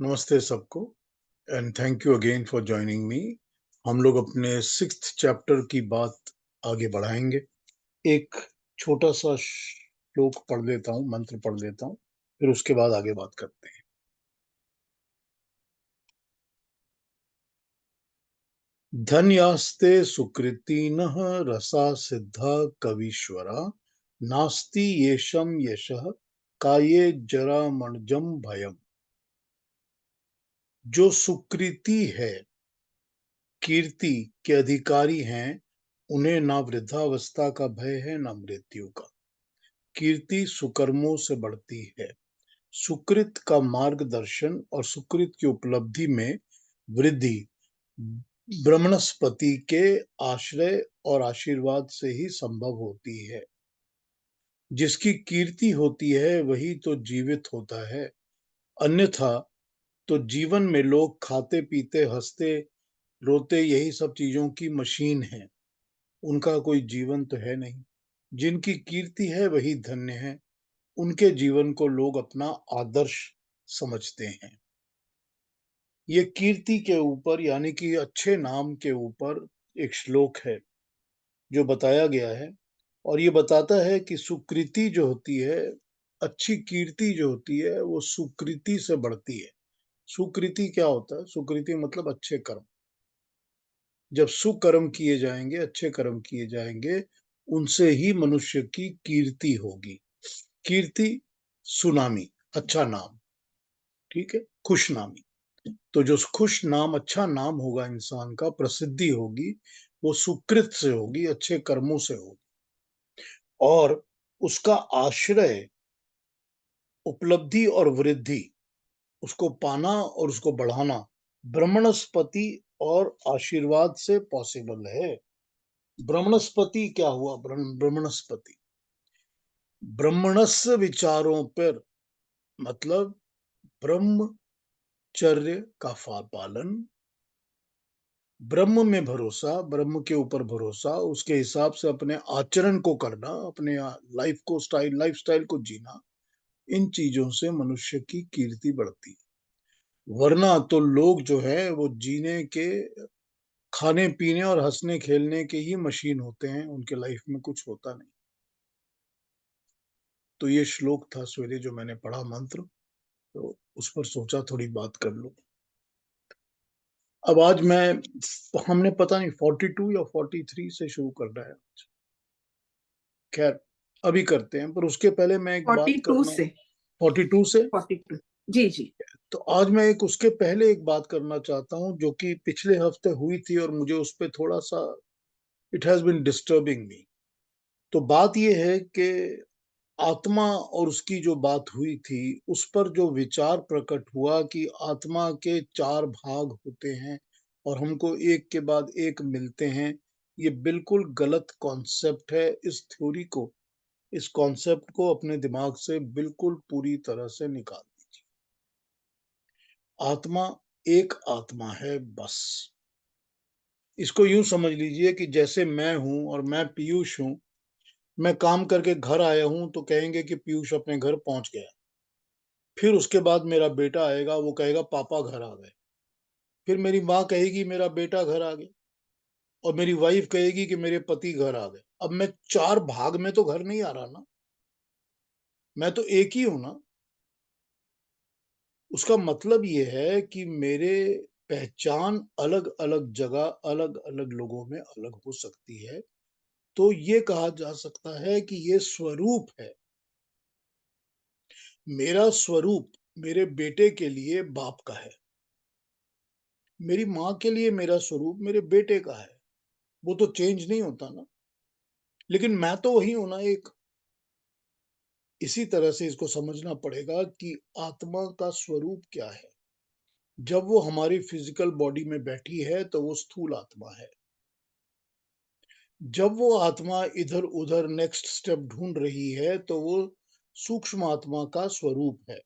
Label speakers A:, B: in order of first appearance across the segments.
A: नमस्ते सबको and thank you again for joining me. हम लोग अपने 6th चैप्टर की बात आगे बढ़ाएंगे। एक छोटा सा श्लोक पढ़ लेता हूँ, मंत्र पढ़ लेता हूँ, फिर उसके बाद आगे बात करते हैं। धन्यास्ते सुकृतिनः रसा सिद्धा कवीश्वरा नास्ति येषं यशः काये जरामर्जं भयम्। जो सुकृति है, कीर्ति के अधिकारी हैं, उन्हें ना वृद्धावस्था का भय है ना मृत्यु का। कीर्ति सुकर्मों से बढ़ती है। सुकृत का मार्गदर्शन और सुकृत की उपलब्धि में वृद्धि ब्रह्मणस्पति के आश्रय और आशीर्वाद से ही संभव होती है। जिसकी कीर्ति होती है वही तो जीवित होता है, अन्यथा तो जीवन में लोग खाते पीते हंसते रोते यही सब चीजों की मशीन है, उनका कोई जीवन तो है नहीं। जिनकी कीर्ति है वही धन्य है, उनके जीवन को लोग अपना आदर्श समझते हैं। ये कीर्ति के ऊपर यानी कि अच्छे नाम के ऊपर एक श्लोक है जो बताया गया है, और ये बताता है कि सुकृति जो होती है, अच्छी कीर्ति जो होती है, वो सुकृति से बढ़ती है। सुकृति क्या होता है? सुकृति मतलब अच्छे कर्म। जब सुकर्म किए जाएंगे, अच्छे कर्म किए जाएंगे, उनसे ही मनुष्य की कीर्ति होगी। कीर्ति सुनामी, अच्छा नाम, ठीक है, खुश नामी। तो जो खुश नाम, अच्छा नाम होगा इंसान का, प्रसिद्धि होगी, वो सुकृत से होगी, अच्छे कर्मों से होगी। और उसका आश्रय उपलब्धि और वृद्धि, उसको पाना और उसको बढ़ाना ब्रह्मणस्पति और आशीर्वाद से पॉसिबल है। ब्रह्मणस्पति क्या हुआ? ब्रह्मणस्पति ब्रह्मणस्य विचारों पर, मतलब ब्रह्मचर्य का पालन, ब्रह्म में भरोसा, ब्रह्म के ऊपर भरोसा, उसके हिसाब से अपने आचरण को करना, अपने लाइफ स्टाइल को जीना, इन चीजों से मनुष्य की कीर्ति बढ़ती है। वरना तो लोग जो है वो जीने के, खाने पीने और हंसने खेलने के ही मशीन होते हैं, उनके लाइफ में कुछ होता नहीं। तो ये श्लोक था सवेरे जो मैंने पढ़ा, मंत्र, तो उस पर सोचा थोड़ी बात कर लो। अब आज हमने पता नहीं 42 या 43 से शुरू करना है। खैर, अभी करते हैं, पर उसके पहले मैं एक बात
B: 42
A: करना।
B: से
A: 42 से
B: 42 जी जी।
A: तो आज मैं उसके पहले एक बात करना चाहता हूं जो कि पिछले हफ्ते हुई थी और मुझे उस पर थोड़ा सा it has been disturbing me. तो बात यह है कि आत्मा और उसकी जो बात हुई थी, उस पर जो विचार प्रकट हुआ कि आत्मा के 4 भाग होते हैं और हमको एक के बाद एक मिलते हैं, ये बिल्कुल गलत कॉन्सेप्ट है। इस कॉन्सेप्ट को अपने दिमाग से बिल्कुल पूरी तरह से निकाल दीजिए। आत्मा एक आत्मा है बस। इसको यूं समझ लीजिए कि जैसे मैं हूं और मैं पीयूष हूं, मैं काम करके घर आया हूं तो कहेंगे कि पीयूष अपने घर पहुंच गया। फिर उसके बाद मेरा बेटा आएगा, वो कहेगा पापा घर आ गए। फिर मेरी माँ कहेगी मेरा बेटा घर आ गया, और मेरी वाइफ कहेगी कि मेरे पति घर आ गए। अब मैं 4 भाग में तो घर नहीं आ रहा ना, मैं तो एक ही हूं ना। उसका मतलब ये है कि मेरे पहचान अलग अलग जगह, अलग अलग लोगों में अलग हो सकती है। तो ये कहा जा सकता है कि ये स्वरूप है। मेरा स्वरूप मेरे बेटे के लिए बाप का है, मेरी माँ के लिए मेरा स्वरूप मेरे बेटे का है। वो तो चेंज नहीं होता ना, लेकिन मैं तो वही हूं ना, एक। इसी तरह से इसको समझना पड़ेगा कि आत्मा का स्वरूप क्या है। जब वो हमारी फिजिकल बॉडी में बैठी है तो वो स्थूल आत्मा है। जब वो आत्मा इधर उधर नेक्स्ट स्टेप ढूंढ रही है तो वो सूक्ष्म आत्मा का स्वरूप है।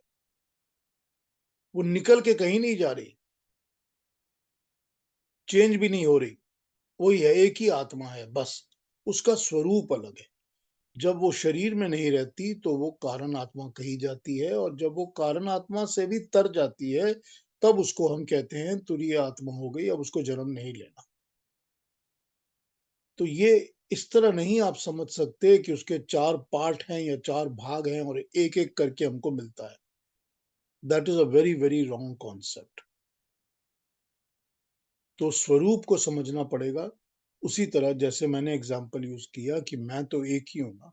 A: वो निकल के कहीं नहीं जा रही, चेंज भी नहीं हो रही, वही है, एक ही आत्मा है बस। उसका स्वरूप अलग है। जब वो शरीर में नहीं रहती तो वो कारण आत्मा कही जाती है, और जब वो कारण आत्मा से भी तर जाती है तब उसको हम कहते हैं तुरीय आत्मा हो गई, अब उसको जन्म नहीं लेना। तो ये इस तरह नहीं आप समझ सकते कि उसके 4 पार्ट हैं या 4 भाग हैं और एक-एक करके हमको मिलता है। That is a very, very wrong concept. तो स्वरूप को समझना पड़ेगा, उसी तरह जैसे मैंने एग्ज़ाम्पल यूज़ किया कि मैं तो एक ही हूँ ना।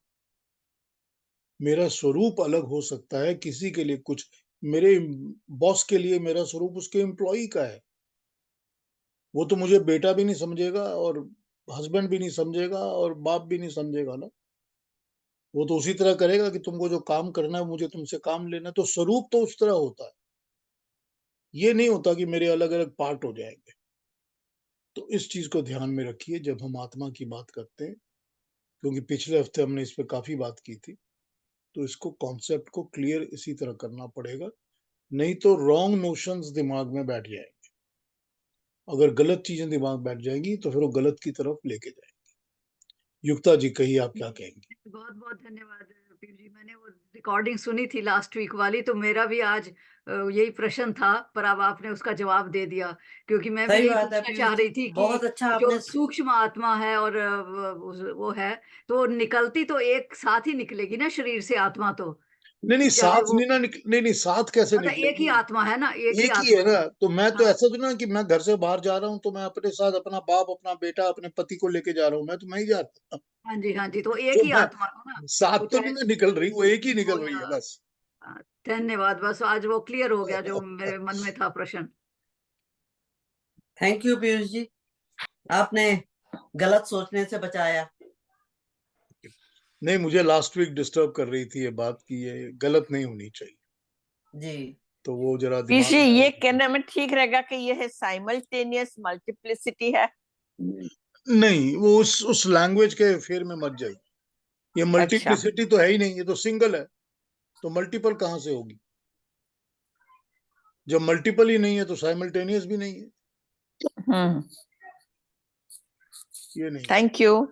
A: मेरा स्वरूप अलग हो सकता है, किसी के लिए कुछ मेरे बॉस के लिए मेरा स्वरूप उसके एम्प्लॉयी का है। वो तो मुझे बेटा भी नहीं समझेगा और हस्बैंड भी नहीं समझेगा और बाप भी नहीं समझेगा ना। वो तो उसी तरह करेगा कि तुमको जो काम करना है, मुझे तुमसे काम लेना है, तो स्वरूप तो उस तरह होता है। ये नहीं होता कि मेरे अलग-अलग पार्ट हो जाएँगे। तो इस चीज़ को ध्यान में रखिए जब हम आत्मा की बात करते हैं, क्योंकि पिछले हफ्ते हमने इस पे काफ़ी बात की थी। तो इसको कॉन्सेप्ट को क्लियर इसी तरह करना पड़ेगा, नहीं तो रॉन्ग नोशंस दिमाग में बैठ जाएँगे। अगर गलत चीज़ें दिमाग में बैठ जाएँगी, तो फिर वो गलत की तरफ लेके जाएँगी। युक्ता जी कहिए आप क्या कहेंगी?
B: बहुत-बहुत धन्यवाद पीयूष जी। मैंने वो रिकॉर्डिंग सुनी थी लास्ट वीक वाली, तो मेरा भी आज यही प्रश्न था, पर अब आपने उसका जवाब दे दिया, क्योंकि मैं भी
C: सही
B: यही
C: बात है
B: पूछना
C: पीयूष
B: चाह
C: जी,
B: रही थी कि
C: बहुत अच्छा
B: जो
C: आपने
B: सूक्ष्म आत्मा है और वो है, तो निकलती तो एक साथ ही निकलेगी ना शरीर से आत्मा तो,
A: नहीं, नहीं
B: चाहे
A: साथ
B: वो
A: नहीं ना नहीं, नहीं साथ कैसे
B: मतलब एक ही
A: निकलेगी?
B: आत्मा है ना, एक ही
A: एक ही है
B: आत्मा
A: ना,
B: है।
A: तो मैं तो
B: हाँ,
A: ऐसा तो ना कि मैं घर से बाहर जा रहा हूँ, तो मैं अपने साथ अपना बाप, अपना बेटा, अपने पति को लेके जा रहा हूँ, मैं तो मैं ही जा रहा हूँ।
B: हाँ जी, तो एक
A: तो
B: ही
A: मैं
B: आत्मा है ना,
A: साथ
B: वो
A: तो
B: चाहे
A: नहीं ना निकल रही, वो एक ही
B: हो
A: निकल रही
B: या
A: है बस।
B: धन्यवाद, बस आज वो क्लियर हो गया जो मेरे मन में था प्रश्न।
C: थैंक यू पीयूष जी, आपने गलत सोचने से बचाया।
A: नहीं, मुझे लास्ट वीक डिस्टर्ब कर रही थी ये बात कि ये गलत नहीं होनी चाहिए,
C: जी,
A: तो वो ज़रा
D: पीसी
A: दिमाग
D: ये
A: में
D: कहने में ठीक रहेगा कि यह साइमल्टेनियस मल्टीप्लिसिटी है।
A: नहीं, वो उस लैंग्वेज के फेर में मत जाइए। ये
D: अच्छा।
A: मल्टीप्लिसिटी तो है ही नहीं, ये तो सिंगल है, तो मल्टीपल कहाँ से होगी? जब मल्टीपल ही नहीं है, तो साइमल्टेनियस भी नहीं है,
D: हम्म।
A: ये नहीं है।
D: Thank you.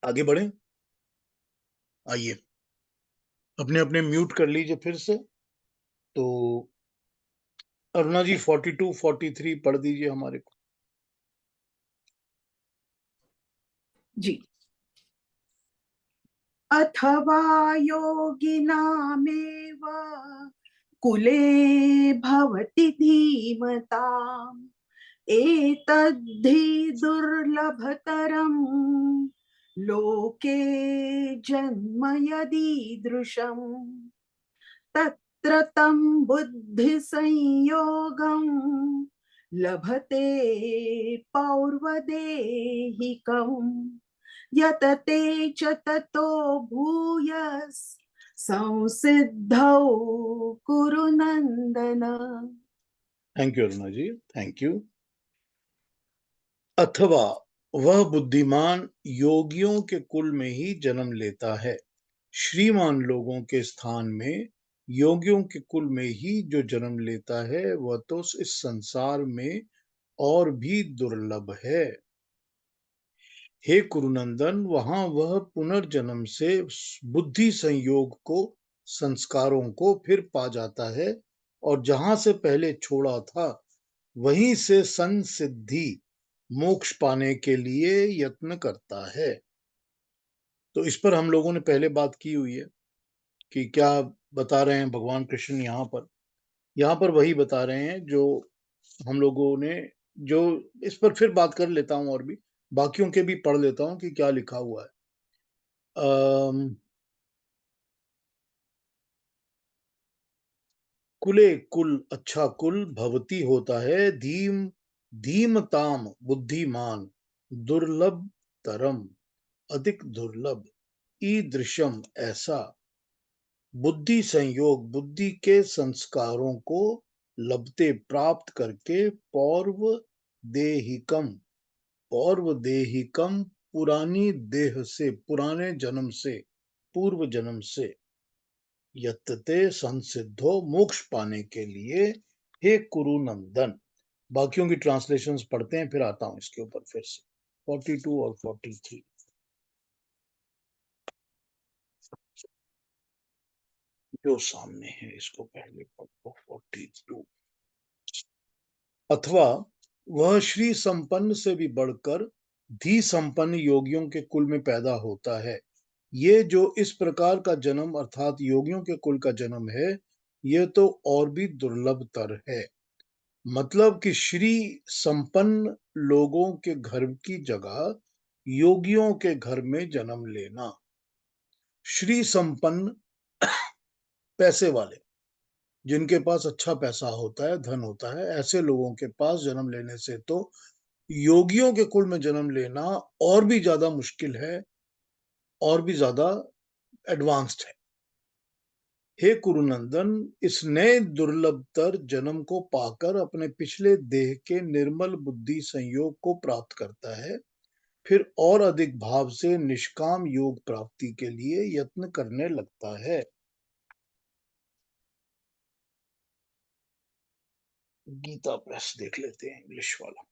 A: आगे बढ़ें? आइए, अपने-अपने म्यूट कर लीजिए फिर से। तो अरुणा जी 42, 43 पढ़ दीजिए हमारे को।
E: जी। अथवा योगिनामेव कुले भवति धीमताम् एतद्धि दुर्लभतरम् लोके जन्म यदीदृशम् तत्र तं बुद्धिसंयोगम् लभते पौर्वदेहिकम् यतते च ततो भूयस् संसिद्धौ कुरु नन्दन।
A: Thank you Aruna ji, thank you. अथवा वह बुद्धिमान योगियों के कुल में ही जन्म लेता है। श्रीमान लोगों के स्थान में योगियों के कुल में ही जो जन्म लेता है, वह तो इस संसार में और भी दुर्लभ है। हे कुरुनंदन, वहां वह पुनर्जन्म से बुद्धि संयोग को, संस्कारों को फिर पा जाता है और जहां से पहले छोड़ा था, वहीं से संसिद्धि मोक्ष पाने के लिए यत्न करता है। तो इस पर हम लोगों ने पहले बात की हुई है कि क्या बता रहे हैं भगवान कृष्ण यहाँ पर वही बता रहे हैं जो हम लोगों ने, जो इस पर फिर बात कर लेता हूं और भी बाकियों के भी पढ़ लेता हूं कि क्या लिखा हुआ है। कुले कुल अच्छा कुल भवती होता है धीमताम बुद्धिमान दुर्लभ तरम अधिक दुर्लभ ईदृशम ऐसा बुद्धि संयोग बुद्धि के संस्कारों को लभते प्राप्त करके पौर्व देहिकम पुरानी देह से, पुराने जन्म से, पूर्व जन्म से यत्ते संसिद्धो मोक्ष पाने के लिए हे कुरुनंदन। बाकियों की ट्रांसलेशंस पढ़ते हैं, फिर आता हूं इसके ऊपर फिर से 42 और 43। जो सामने है इसको पहले पढ़ो 42। अथवा वह श्री संपन्न से भी बढ़कर धी संपन्न योगियों के कुल में पैदा होता है। ये जो इस प्रकार का जन्म अर्थात योगियों के कुल का जन्म है, यह तो और भी दुर्लभतर है। मतलब कि श्री संपन्न लोगों के घर की जगह योगियों के घर में जन्म लेना। श्री संपन्न पैसे वाले, जिनके पास अच्छा पैसा होता है, धन होता है, ऐसे लोगों के पास जन्म लेने से तो योगियों के कुल में जन्म लेना और भी ज्यादा मुश्किल है, और भी ज्यादा एडवांस्ड है। हे कुरुनंदन, इस नए दुर्लभतर जन्म को पाकर अपने पिछले देह के निर्मल बुद्धि संयोग को प्राप्त करता है, फिर और अधिक भाव से निष्काम योग प्राप्ति के लिए यत्न करने लगता है। गीता प्रेस देख लेते हैं, इंग्लिश वाला।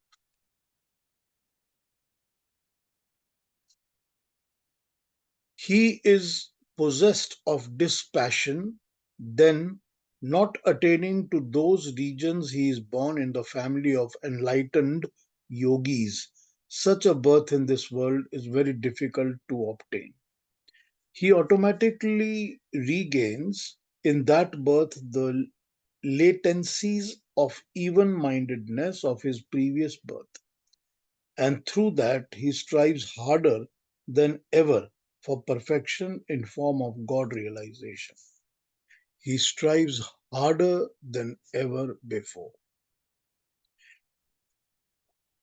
A: He is possessed of dispassion, then, not attaining to those regions, he is born in the family of enlightened yogis. Such a birth in this world is very difficult to obtain. He automatically regains in that birth the latencies of even-mindedness of his previous birth, and through that he strives harder than ever for perfection in form of God realization. He strives harder than ever before.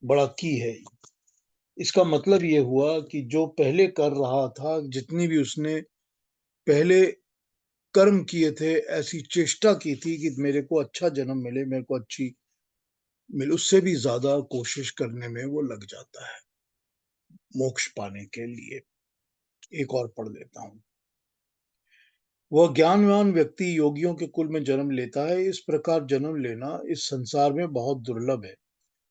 A: बड़ा की है। इसका मतलब ये हुआ कि जो पहले कर रहा था, जितनी भी उसने पहले कर्म किए थे, ऐसी चेष्टा की थी कि मेरे को अच्छा जन्म मिले, मेरे को अच्छी मिले, उससे भी ज्यादा कोशिश करने में वो लग जाता है मोक्ष पाने के लिए। एक और पढ़ लेता हूं। वह ज्ञानवान व्यक्ति योगियों के कुल में जन्म लेता है। इस प्रकार जन्म लेना इस संसार में बहुत दुर्लभ है।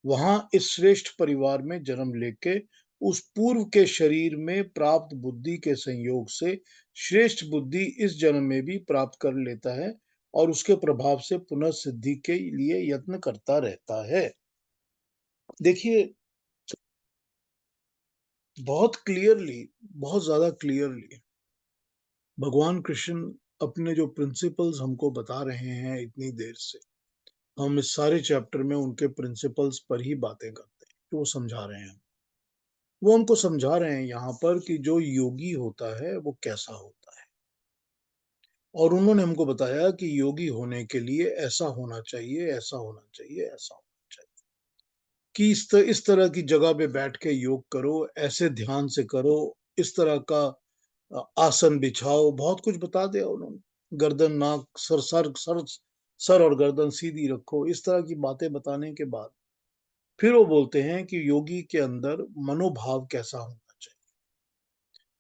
A: वहां इस श्रेष्ठ परिवार में जन्म लेके उस पूर्व के शरीर में प्राप्त बुद्धि के संयोग से श्रेष्ठ बुद्धि इस जन्म में भी प्राप्त कर लेता है और उसके प्रभाव से पुनः सिद्धि के लिए यत्न करता रहता है। देखिए, बहुत क्लियरली, बहुत ज्यादा क्लियरली भगवान कृष्ण अपने जो प्रिंसिपल्स हमको बता रहे हैं इतनी देर से, हम इस सारे चैप्टर में उनके प्रिंसिपल्स पर ही बातें करते हैं, जो वो समझा रहे हैं। वो हमको समझा रहे हैं यहाँ पर कि जो योगी होता है वो कैसा होता है, और उन्होंने हमको बताया कि योगी होने के लिए ऐसा होना चाहिए, ऐसा होना चाहिए, ऐसा होना चाहिए, कि इस तरह की जगह पे बैठ के योग करो, ऐसे ध्यान से करो, इस तरह का आसन बिछाओ, बहुत कुछ बता दिया उन्होंने। गर्दन, नाक, सर और गर्दन सीधी रखो, इस तरह की बातें बताने के बाद फिर वो बोलते हैं कि योगी के अंदर मनोभाव कैसा होना चाहिए,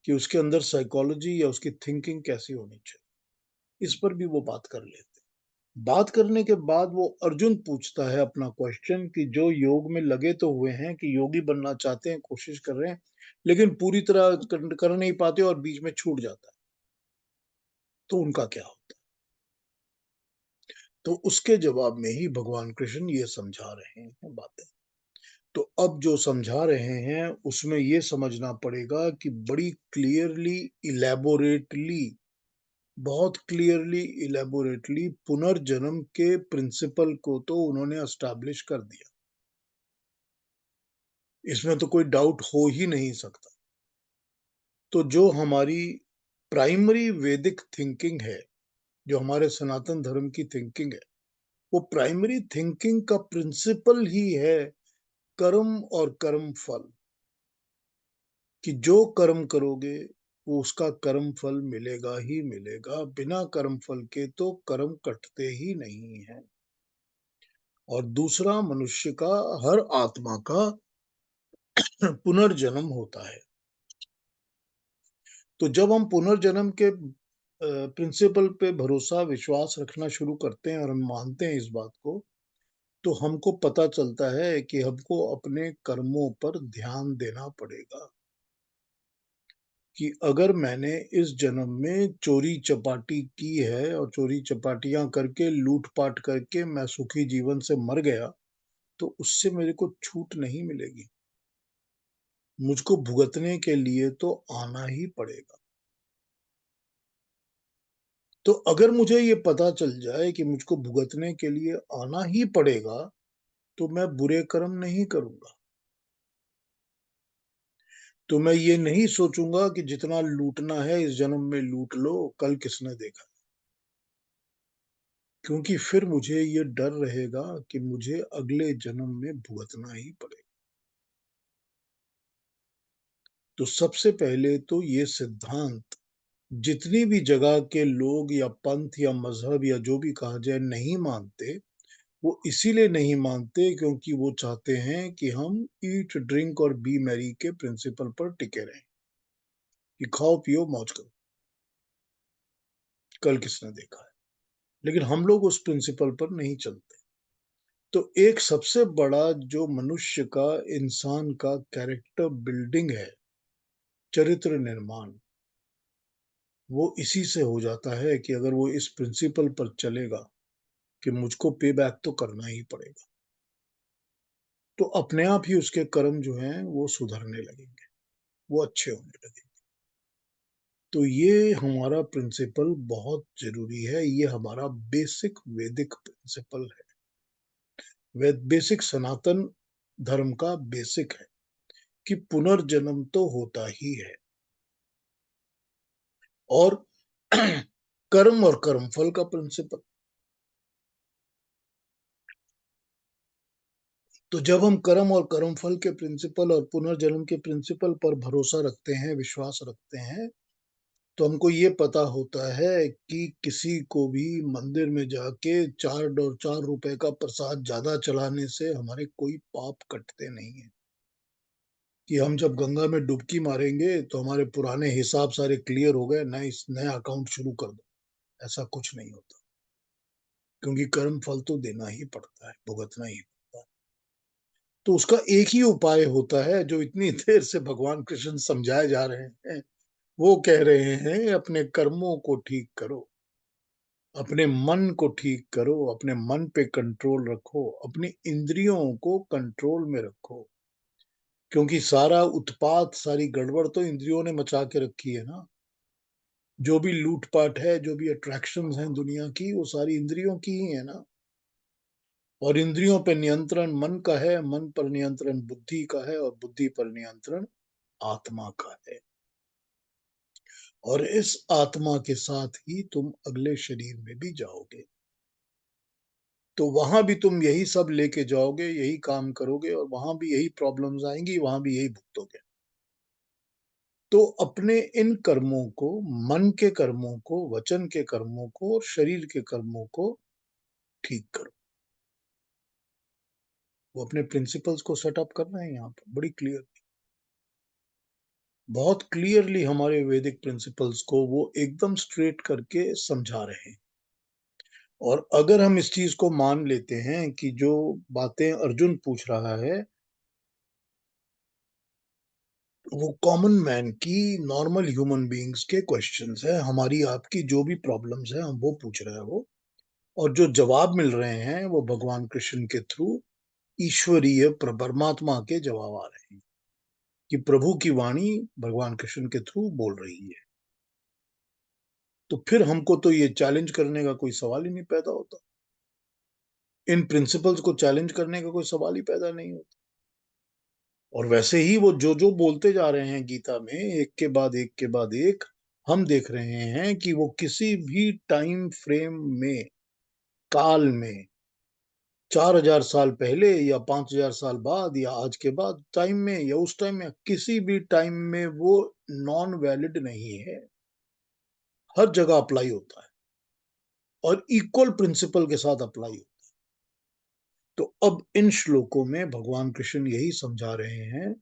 A: कि उसके अंदर साइकोलॉजी या उसकी थिंकिंग कैसी होनी चाहिए। इस पर भी वो बात कर लेते हैं। बात करने के बाद वो अर्जुन पूछता है अपना क्वेश्चन कि जो योग में लगे तो हुए हैं, कि योगी बनना चाहते हैं, कोशिश कर रहे हैं, लेकिन पूरी तरह कर नहीं पाते और बीच में छूट जाता है, तो उनका क्या होता है? तो उसके जवाब में ही भगवान कृष्ण ये समझा रहे हैं बातें। तो अब जो समझा रहे हैं उसमें ये समझना पड़ेगा कि बड़ी क्लियरली, इलेबोरेटली, बहुत क्लियरली, इलेबोरेटली पुनर्जन्म के प्रिंसिपल को तो उन्होंने एस्टैब्लिश कर दिया। इसमें तो कोई डाउट हो ही नहीं सकता। तो जो हमारी प्राइमरी वैदिक थिंकिंग है, जो हमारे सनातन धर्म की थिंकिंग है, वो प्राइमरी थिंकिंग का प्रिंसिपल ही है कर्म और कर्म फल, कि जो कर्म करोगे वो उसका कर्म फल मिलेगा ही मिलेगा। बिना कर्म फल के तो कर्म कटते ही नहीं है। और दूसरा, मनुष्य का, हर आत्मा का पुनर्जन्म होता है। तो जब हम पुनर्जन्म के प्रिंसिपल पे भरोसा, विश्वास रखना शुरू करते हैं और हम मानते हैं इस बात को, तो हमको पता चलता है कि हमको अपने कर्मों पर ध्यान देना पड़ेगा। कि अगर मैंने इस जन्म में चोरी-चपाटी की है और चोरी-चपाटियाँ करके, लूट-पाट करके मैं सुखी जीवन से मर गया, तो उससे मेरे को छूट नहीं मिलेगी। मुझको भुगतने के लिए तो आना ही पड़ेगा। तो अगर मुझे ये पता चल जाए कि मुझको भुगतने के लिए आना ही पड़ेगा, तो मैं बुरे कर्म नहीं करूँगा। तो मैं ये नहीं सोचूँगा कि जितना लूटना है इस जन्म में लूट लो, कल किसने देखा। क्योंकि फिर मुझे ये डर रहेगा कि मुझे अगले जन्म में भुगतना ही पड़ेगा। तो सबसे पहले तो ये सिद्धांत जितनी भी जगह के लोग या पंथ या मज़हब या जो भी कहा जाए नहीं मानते, वो इसीलिए नहीं मानते क्योंकि वो चाहते हैं कि हम ईट, ड्रिंक और बी मैरी के प्रिंसिपल पर टिके रहें, कि खाओ, पियो, मौज करो, कल किसने देखा है। लेकिन हम लोग उस प्रिंसिपल पर नहीं चलते। तो एक सबसे बड़ा जो मनुष्य का, इंसान का कैरेक्टर बिल्डिंग है, चरित्र निर्माण, वो इसी से हो जाता है कि अगर वो इस प्रिंसिपल पर चलेगा कि मुझको पे बैक तो करना ही पड़ेगा, तो अपने आप ही उसके कर्म जो हैं वो सुधरने लगेंगे, वो अच्छे होने लगेंगे। तो ये हमारा प्रिंसिपल बहुत ज़रूरी है, ये हमारा बेसिक वैदिक प्रिंसिपल है। बेसिक सनातन धर्म का बेसिक है कि पुनर्जन्म तो होता ही है और कर्म और कर्मफल का प्रिंसिपल। तो जब हम कर्म और कर्मफल के प्रिंसिपल और पुनर्जन्म के प्रिंसिपल पर भरोसा रखते हैं, विश्वास रखते हैं, तो हमको ये पता होता है कि किसी को भी मंदिर में जाके 4 रुपए का प्रसाद ज़्यादा चढ़ाने से हमारे कोई पाप कटते नहीं हैं। कि हम जब गंगा में डुबकी मारेंगे तो हमारे पुराने हिसाब सारे क्लियर हो गए, नया अकाउंट शुरू कर दो, ऐसा कुछ नहीं होता। क्योंकि कर्म फल तो देना ही पड़ता है, भुगतना ही पड़ता है। तो उसका एक ही उपाय होता है जो इतनी देर से भगवान कृष्ण समझाए जा रहे हैं। वो कह रहे हैं अपने कर्मों को ठीक करो, अपने मन को ठीक करो, अपने मन पे कंट्रोल रखो, अपनी इंद्रियों को कंट्रोल में रखो। क्योंकि सारा उत्पात, सारी गड़बड़ तो इंद्रियों ने मचा के रखी है ना। जो भी लूट-पाट है, जो भी अट्रैक्शंस हैं दुनिया की, वो सारी इंद्रियों की ही है ना। और इंद्रियों पे नियंत्रण मन का है, मन पर नियंत्रण बुद्धि का है और बुद्धि पर नियंत्रण आत्मा का है। और इस आत्मा के साथ ही तुम अगले शरीर में भी जाओगे। तो वहाँ भी तुम यही सब लेके जाओगे, यही काम करोगे और वहाँ भी यही प्रॉब्लम्स आएँगी, वहाँ भी यही भुगतोगे। तो अपने इन कर्मों को, मन के कर्मों को, वचन के कर्मों को और शरीर के कर्मों को ठीक करो। वो अपने प्रिंसिपल्स को सेट अप करना है यहाँ पर बड़ी क्लियर, बहुत क्लियरली हमारे वैदिक प्रिंसिपल्स को वो एकदम स्ट्रेट करके समझा रहे हैं। और अगर हम इस चीज को मान लेते हैं कि जो बातें अर्जुन पूछ रहा है वो कॉमन मैन की, नॉर्मल ह्यूमन बीइंग्स के क्वेश्चंस है, हमारी आपकी जो भी प्रॉब्लम्स है हम वो पूछ रहे हैं वो, और जो जवाब मिल रहे हैं वो भगवान कृष्ण के थ्रू ईश्वरीय परमात्मा के जवाब आ रहे हैं कि प्रभु की वाणी भगवान कृष्ण के थ्रू बोल रही है। तो फिर हमको तो ये चैलेंज करने का कोई सवाल ही नहीं पैदा होता। इन प्रिंसिपल्स को चैलेंज करने का कोई सवाल ही पैदा नहीं होता। और वैसे ही वो जो बोलते जा रहे हैं गीता में, एक के बाद एक के बाद एक, हम देख रहे हैं कि वो किसी भी टाइम फ्रेम में, काल में, 4000 साल पहले या 5000 साल बाद या आज के बाद टाइम में या उस टाइम में, किसी भी टाइम में वो नॉन वैलिड नहीं है। हर जगह अप्लाई होता है और इक्वल प्रिंसिपल के साथ अप्लाई होता है। तो अब इन श्लोकों में भगवान कृष्ण यही समझा रहे हैं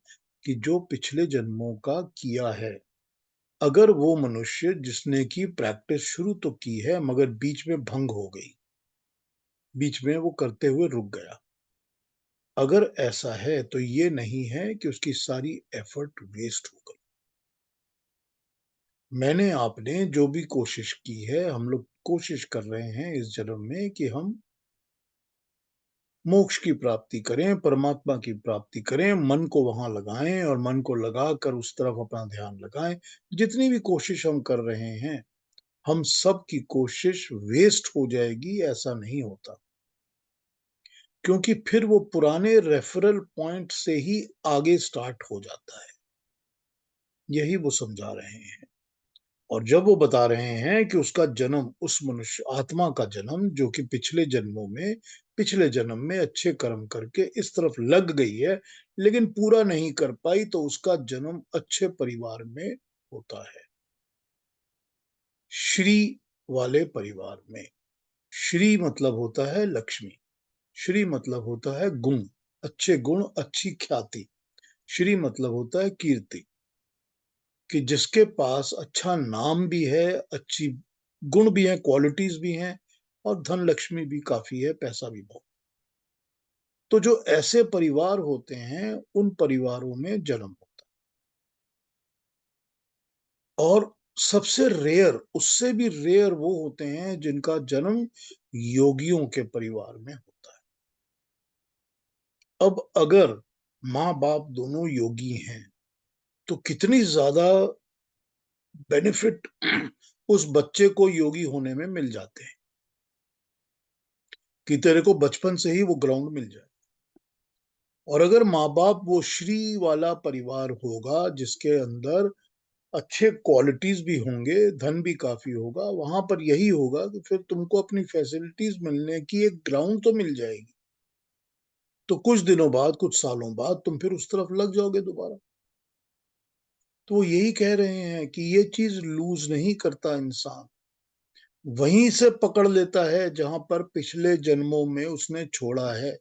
A: कि जो पिछले जन्मों का किया है, अगर वो मनुष्य जिसने की प्रैक्टिस शुरू तो की है मगर बीच में भंग हो गई, बीच में वो करते हुए रुक गया, अगर ऐसा है तो ये नहीं है कि उसकी सारी एफर्ट वेस्ट हो गई। मैंने आपने जो भी कोशिश की है, हम लोग कोशिश कर रहे हैं इस जन्म में कि हम मोक्ष की प्राप्ति करें, परमात्मा की प्राप्ति करें, मन को वहां लगाएं और मन को लगाकर उस तरफ अपना ध्यान लगाएं। जितनी भी कोशिश हम कर रहे हैं, हम सब की कोशिश वेस्ट हो जाएगी, ऐसा नहीं होता। क्योंकि फिर वो पुराने रेफरल पॉइंट से ही आगे स्टार्ट हो जाता है। यही वो समझा रहे हैं। और जब वो बता रहे हैं कि उसका जन्म, उस मनुष्य आत्मा का जन्म जो कि पिछले जन्मों में, पिछले जन्म में अच्छे कर्म करके इस तरफ लग गई है, लेकिन पूरा नहीं कर पाई, तो उसका जन्म अच्छे परिवार में होता है, श्री वाले परिवार में। श्री मतलब होता है लक्ष्मी, श्री मतलब होता है गुण, अच्छे गुण, अच्छी ख्याति। श्री मतलब होता है कीर्ति, कि जिसके पास अच्छा नाम भी है, अच्छी गुण भी है, क्वालिटीज भी हैं, और धन लक्ष्मी भी काफी है, पैसा भी बहुत। तो जो ऐसे परिवार होते हैं, उन परिवारों में जन्म होता है। और सबसे रेयर, उससे भी रेयर वो होते हैं जिनका जन्म योगियों के परिवार में होता है। अब अगर माँ बाप दोनों योगी हैं, तो कितनी ज्यादा बेनिफिट उस बच्चे को योगी होने में मिल जाते हैं, कि तेरे को बचपन से ही वो ग्राउंड मिल जाए। और अगर माँ बाप वो श्री वाला परिवार होगा, जिसके अंदर अच्छे क्वालिटीज भी होंगे, धन भी काफी होगा, वहां पर यही होगा कि फिर तुमको अपनी फैसिलिटीज मिलने की एक ग्राउंड तो मिल जाएगी। तो कुछ दिनों बाद, कुछ सालों बाद तुम फिर उस तरफ लग जाओगे दोबारा। तो वो यही कह रहे हैं कि ये चीज लूज नहीं करता इंसान, वहीं से पकड़ लेता है जहां पर पिछले जन्मों में उसने छोड़ा है,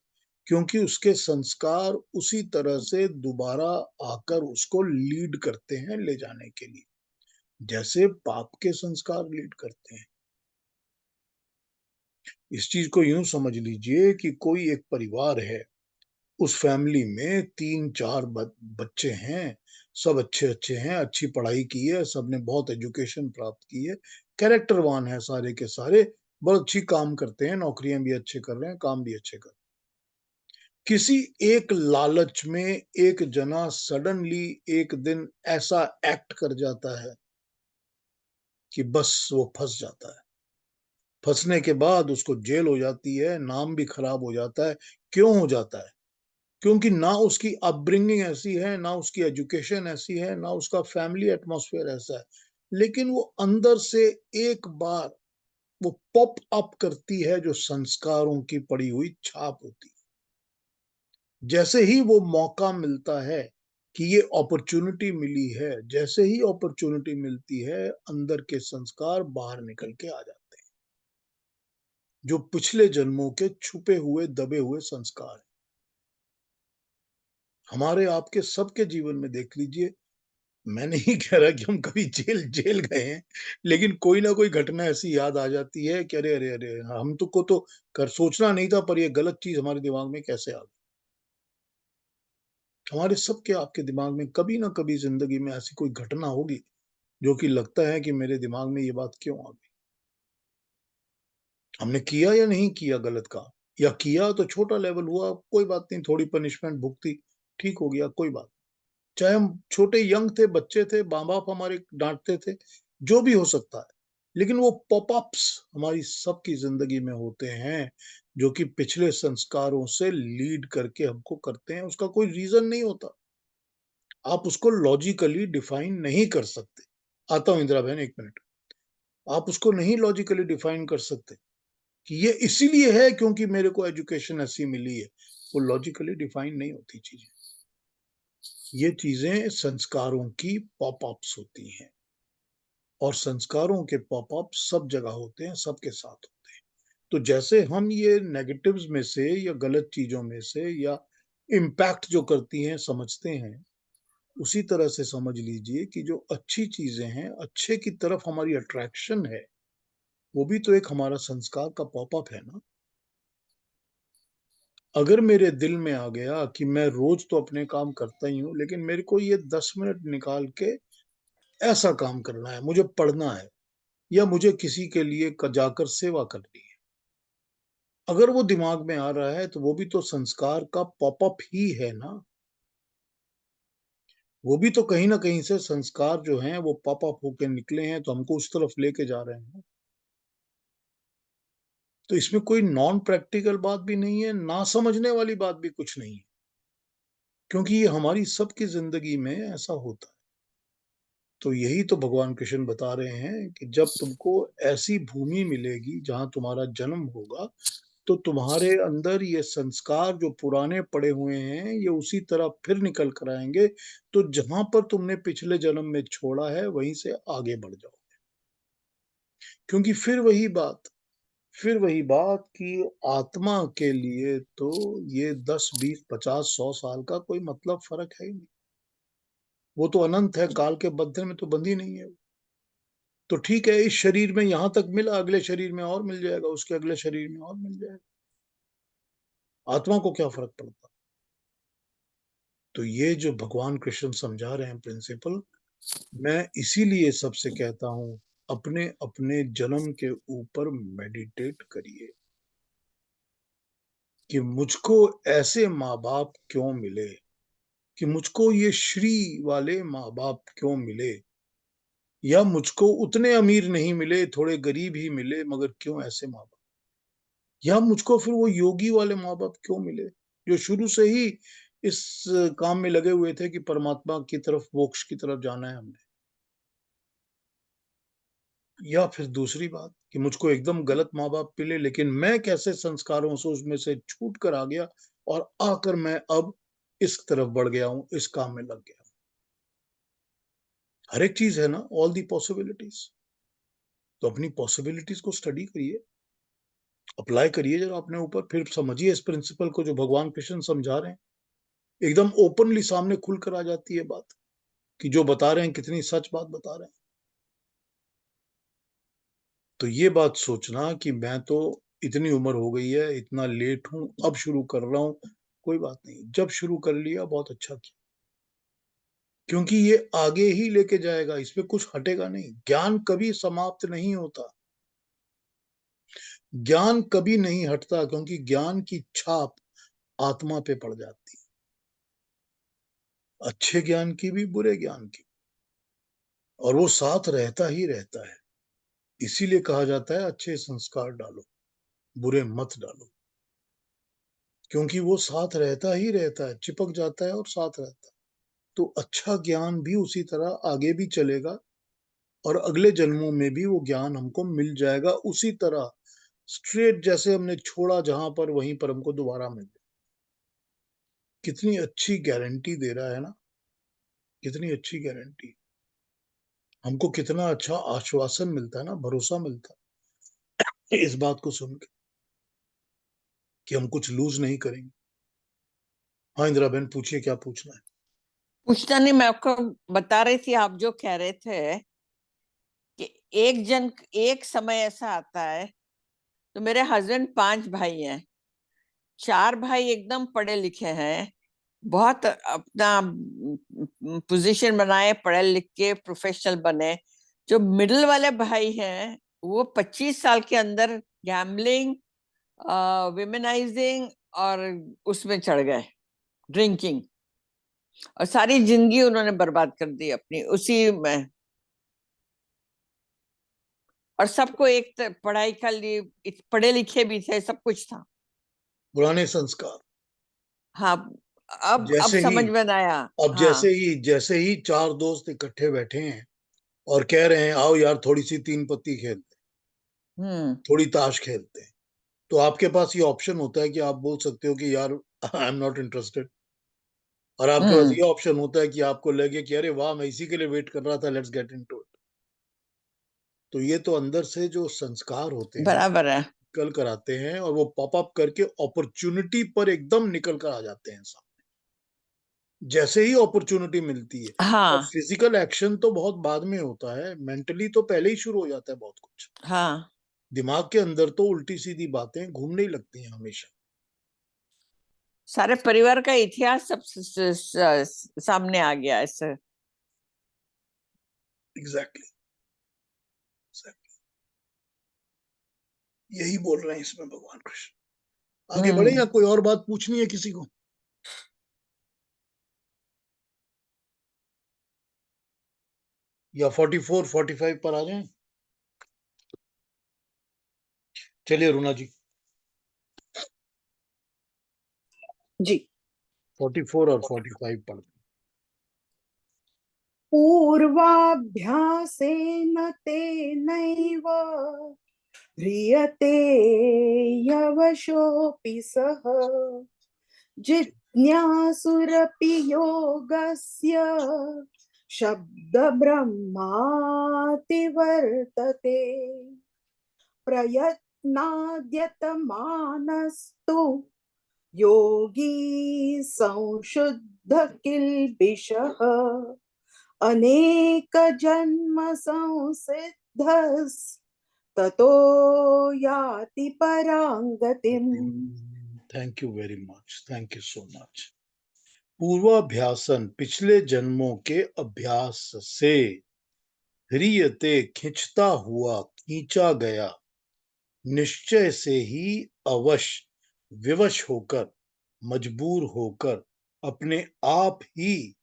A: क्योंकि उसके संस्कार उसी तरह से दोबारा आकर उसको लीड करते हैं ले जाने के लिए, जैसे पाप के संस्कार लीड करते हैं। इस चीज को यूं समझ लीजिए कि कोई एक परिवार है, उस फैमिली में 3-4 बच्चे हैं, सब अच्छे अच्छे हैं, अच्छी पढ़ाई की है, सबने बहुत एजुकेशन प्राप्त की है, कैरेक्टरवान है सारे के सारे, बहुत अच्छी काम करते हैं, नौकरियां भी अच्छे कर रहे हैं, काम भी अच्छे कर रहे हैं। किसी एक लालच में एक जना सडनली एक दिन ऐसा एक्ट कर जाता है कि बस वो फंस जाता है। फंसने के बाद उसको जेल हो जाती है, नाम भी खराब हो जाता है। क्यों हो जाता है? क्योंकि ना उसकी अपब्रिंगिंग ऐसी है, ना उसकी एजुकेशन ऐसी है, ना उसका फैमिली एटमॉस्फेयर ऐसा है, लेकिन वो अंदर से एक बार वो पॉप अप करती है, जो संस्कारों की पड़ी हुई छाप होती है। जैसे ही वो मौका मिलता है कि ये अपॉर्चुनिटी मिली है, जैसे ही अपॉर्चुनिटी मिलती है, अंदर के संस्कार बाहर निकल के आ जाते हैं, जो पिछले जन्मों के छुपे हुए दबे हुए संस्कार हैं। हमारे आपके सबके जीवन में देख लीजिए, मैं नहीं कह रहा कि हम कभी जेल जेल गए हैं, लेकिन कोई ना कोई घटना ऐसी याद आ जाती है कि अरे अरे अरे, हम तो को तो कर सोचना नहीं था, पर ये गलत चीज हमारे दिमाग में कैसे आ गई। हमारे सबके आपके दिमाग में कभी ना कभी जिंदगी में ऐसी कोई घटना होगी जो कि लगता है कि मेरे दिमाग में ये बात क्यों आ गई। हमने किया या नहीं किया गलत काम, या किया तो छोटा लेवल हुआ, कोई बात नहीं, थोड़ी पनिशमेंट भुगती, ठीक हो गया, कोई बात। चाहे हम छोटे यंग थे, बच्चे थे, माँ बाप हमारे डांटते थे, जो भी हो सकता है, लेकिन वो पॉपअप्स हमारी सबकी जिंदगी में होते हैं, जो कि पिछले संस्कारों से लीड करके हमको करते हैं। उसका कोई रीजन नहीं होता, आप उसको लॉजिकली डिफाइन नहीं कर सकते। आता हूं इंदिरा बहन, एक मिनट। आप उसको नहीं लॉजिकली डिफाइन कर सकते कि ये इसीलिए है क्योंकि मेरे को एजुकेशन ऐसी मिली है। वो लॉजिकली डिफाइन नहीं होती चीजें। ये चीजें संस्कारों की पॉपअप्स होती हैं, और संस्कारों के पॉपअप सब जगह होते हैं, सबके साथ होते हैं। तो जैसे हम ये नेगेटिव्स में से या गलत चीजों में से या इम्पैक्ट जो करती हैं समझते हैं, उसी तरह से समझ लीजिए कि जो अच्छी चीजें हैं, अच्छे की तरफ हमारी अट्रैक्शन है, वो भी तो एक हमारा संस्कार का पॉपअप है ना। अगर मेरे दिल में आ गया कि मैं रोज तो अपने काम करता ही हूँ, लेकिन मेरे को ये 10 मिनट निकाल के ऐसा काम करना है, मुझे पढ़ना है या मुझे किसी के लिए जाकर सेवा करनी है। अगर वो दिमाग में आ रहा है तो वो भी तो संस्कार का पॉपअप ही है ना। वो भी तो कहीं ना कहीं से संस्कार जो हैं वो पॉपअप होके निकले हैं, तो हमको उस तरफ लेके जा रहे हैं। तो इसमें कोई नॉन प्रैक्टिकल बात भी नहीं है, ना समझने वाली बात भी कुछ नहीं है, क्योंकि ये हमारी सबकी जिंदगी में ऐसा होता है। तो यही तो भगवान कृष्ण बता रहे हैं कि जब तुमको ऐसी भूमि मिलेगी जहां तुम्हारा जन्म होगा, तो तुम्हारे अंदर ये संस्कार जो पुराने पड़े हुए हैं ये उसी तरह फिर निकल कर आएंगे। तो जहां पर तुमने पिछले जन्म में छोड़ा है वहीं से आगे बढ़ जाओ, क्योंकि फिर वही बात कि आत्मा के लिए तो ये 10 20 50 100 साल का कोई मतलब फर्क है ही नहीं। वो तो अनंत है, काल के बंधन में तो बंधी नहीं है। तो ठीक है, इस शरीर में यहां तक मिला, अगले शरीर में और मिल जाएगा, उसके अगले शरीर में और मिल जाएगा। आत्मा को क्या फर्क पड़ता। तो ये जो भगवान कृष्ण समझा रहे हैं प्रिंसिपल, मैं इसीलिए सबसे कहता हूं, अपने अपने जन्म के ऊपर मेडिटेट करिए कि मुझको ऐसे माँ बाप क्यों मिले, कि मुझको ये श्री वाले माँ बाप क्यों मिले, या मुझको उतने अमीर नहीं मिले, थोड़े गरीब ही मिले, मगर क्यों ऐसे माँ बाप, या मुझको फिर वो योगी वाले माँ बाप क्यों मिले जो शुरू से ही इस काम में लगे हुए थे कि परमात्मा की तरफ, मोक्ष की तरफ जाना है हमने। या फिर दूसरी बात कि मुझको एकदम गलत माँ बाप मिले, लेकिन मैं कैसे संस्कारों से उसमें से छूट कर आ गया और आकर मैं अब इस तरफ बढ़ गया हूं, इस काम में लग गया। हर एक चीज है ना, ऑल दी पॉसिबिलिटीज। तो अपनी पॉसिबिलिटीज को स्टडी करिए, अप्लाई करिए जरा अपने ऊपर, फिर समझिए इस प्रिंसिपल को जो भगवान कृष्ण समझा रहे हैं। एकदम ओपनली सामने खुलकर आ जाती है बात कि जो बता रहे हैं कितनी सच बात बता रहे हैं। तो ये बात सोचना कि मैं तो इतनी उम्र हो गई है, इतना लेट हूं, अब शुरू कर रहा हूं, कोई बात नहीं, जब शुरू कर लिया बहुत अच्छा किया, क्योंकि ये आगे ही लेके जाएगा, इसमें कुछ हटेगा नहीं। ज्ञान कभी समाप्त नहीं होता, ज्ञान कभी नहीं हटता, क्योंकि ज्ञान की छाप आत्मा पे पड़ जाती है, अच्छे ज्ञान की भी, बुरे ज्ञान की, और वो साथ रहता ही रहता है। इसीलिए कहा जाता है अच्छे संस्कार डालो, बुरे मत डालो, क्योंकि वो साथ रहता ही रहता है, चिपक जाता है और साथ रहता है। तो अच्छा ज्ञान भी उसी तरह आगे भी चलेगा और अगले जन्मों में भी वो ज्ञान हमको मिल जाएगा उसी तरह, स्ट्रेट जैसे हमने छोड़ा जहां पर, वहीं पर हमको दोबारा मिल जाए। कितनी अच्छी गारंटी दे रहा है ना, कितनी अच्छी गारंटी। हमको कितना अच्छा आश्वासन मिलता है ना, भरोसा मिलता है इस बात को सुन के कि हम कुछ लूज नहीं करेंगे। हाँ इंदिरा बहन, पूछिए क्या पूछना है।
D: पूछना नहीं, मैं आपको बता रही थी, आप जो कह रहे थे कि एक समय ऐसा आता है। तो मेरे हस्बैंड 5 भाई हैं, 4 भाई एकदम पढ़े लिखे हैं, बहुत अपना पोजीशन बनाए, पढ़े लिख के प्रोफेशनल बने। जो मिडिल वाले भाई हैं वो 25 साल के अंदर गैम्बलिंग, विमेनाइजिंग और उसमें चढ़ गए, ड्रिंकिंग, और सारी जिंदगी उन्होंने बर्बाद कर दी अपनी उसी में। और सबको पढ़ाई का लिए पढ़े लिखे भी थे, सब कुछ था।
A: पुराने संस्कार।
D: हाँ, अब
A: जैसे ही
D: समझ में आया।
A: अब
D: हाँ।
A: जैसे ही 4 दोस्त इकट्ठे बैठे हैं और कह रहे हैं आओ यार थोड़ी सी 3 पत्ती खेलते हैं,
D: हम्म।
A: थोड़ी ताश खेलते हैं, तो आपके पास ये ऑप्शन होता है कि आप बोल सकते हो कि यार आई एम नॉट इंटरेस्टेड, और आपके पास
D: हम्म।
A: ये ऑप्शन होता है कि आपको लगे कि अरे वाह, मैं इसी के लिए वेट कर रहा था, लेट्स गेट इनटू इट। तो ये तो अंदर से जो संस्कार होते हैं
D: बराबर है।
A: निकल कर आते हैं, और वो पॉप अप करके अपॉर्चुनिटी पर एकदम निकल कर आ जाते हैं सामने, जैसे ही अपॉर्चुनिटी मिलती है। और
D: हाँ।
A: फिजिकल एक्शन तो बहुत बाद में होता है, मेंटली तो पहले ही शुरू हो जाता है बहुत कुछ।
D: हाँ,
A: दिमाग के अंदर तो उल्टी सीधी बातें घूमने ही लगती हैं हमेशा।
D: सारे परिवार का इतिहास सब सामने आ गया ऐसे।
A: एग्जैक्टली, यही बोल रहे हैं इसमें भगवान कृष्ण। आगे बढ़े या कोई और बात पूछनी है किसी को? या 44, 45 पर आ जाएं? चलिए रुना जी,
E: जी।
A: 44 और 45 पढ़ दें।
E: पूर्वाभ्यासेन तेनैव ह्रियते यवशोऽपि सः जिज्ञासुरपि योगस्य शब्दब्रह्माति वर्तते प्रयत्नाद्यतमानस्तु योगी संशुद्ध किल्बिषः अनेक जन्म संसिद्धस्ततो याति परांगतिम्।
A: Thank you very much, thank you so much. पूर्वाभ्यासन पिछले जन्मों के अभ्यास से, ह्रियते खिंचता हुआ, खींचा गया, निश्चय से ही अवश विवश होकर, मजबूर होकर, अपने आप ही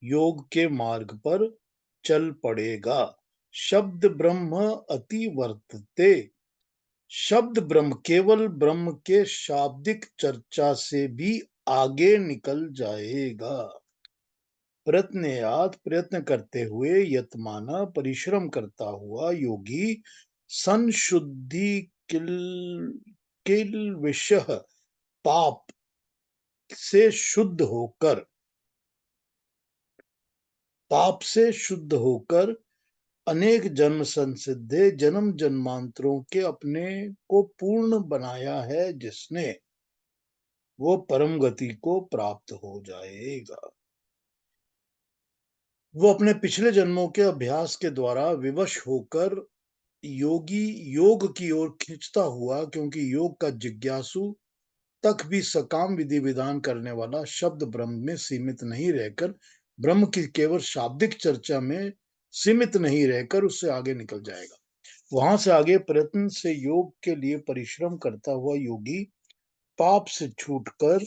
A: योग के मार्ग पर चल पड़ेगा। शब्द ब्रह्म अति वर्तते, शब्द ब्रह्म केवल ब्रह्म के शाब्दिक चर्चा से भी आगे निकल जाएगा। प्रयत्नयात प्रयत्न करते हुए, यतमाना परिश्रम करता हुआ योगी, संशुद्धि किल किल विषह पाप से शुद्ध होकर, पाप से शुद्ध होकर, अनेक जन्म संसिद्धे जन्म जन्मांतरों के अपने को पूर्ण बनाया है जिसने, वो परम गति को प्राप्त हो जाएगा। वो अपने पिछले जन्मों के अभ्यास के द्वारा विवश होकर योगी योग की ओर खींचता हुआ, क्योंकि योग का जिज्ञासु तक भी सकाम विधि विधान करने वाला शब्द ब्रह्म में सीमित नहीं रहकर, ब्रह्म की केवल शाब्दिक चर्चा में सीमित नहीं रहकर उससे आगे निकल जाएगा। वहां से आगे प्रयत्न से योग के लिए परिश्रम करता हुआ योगी पाप से छूटकर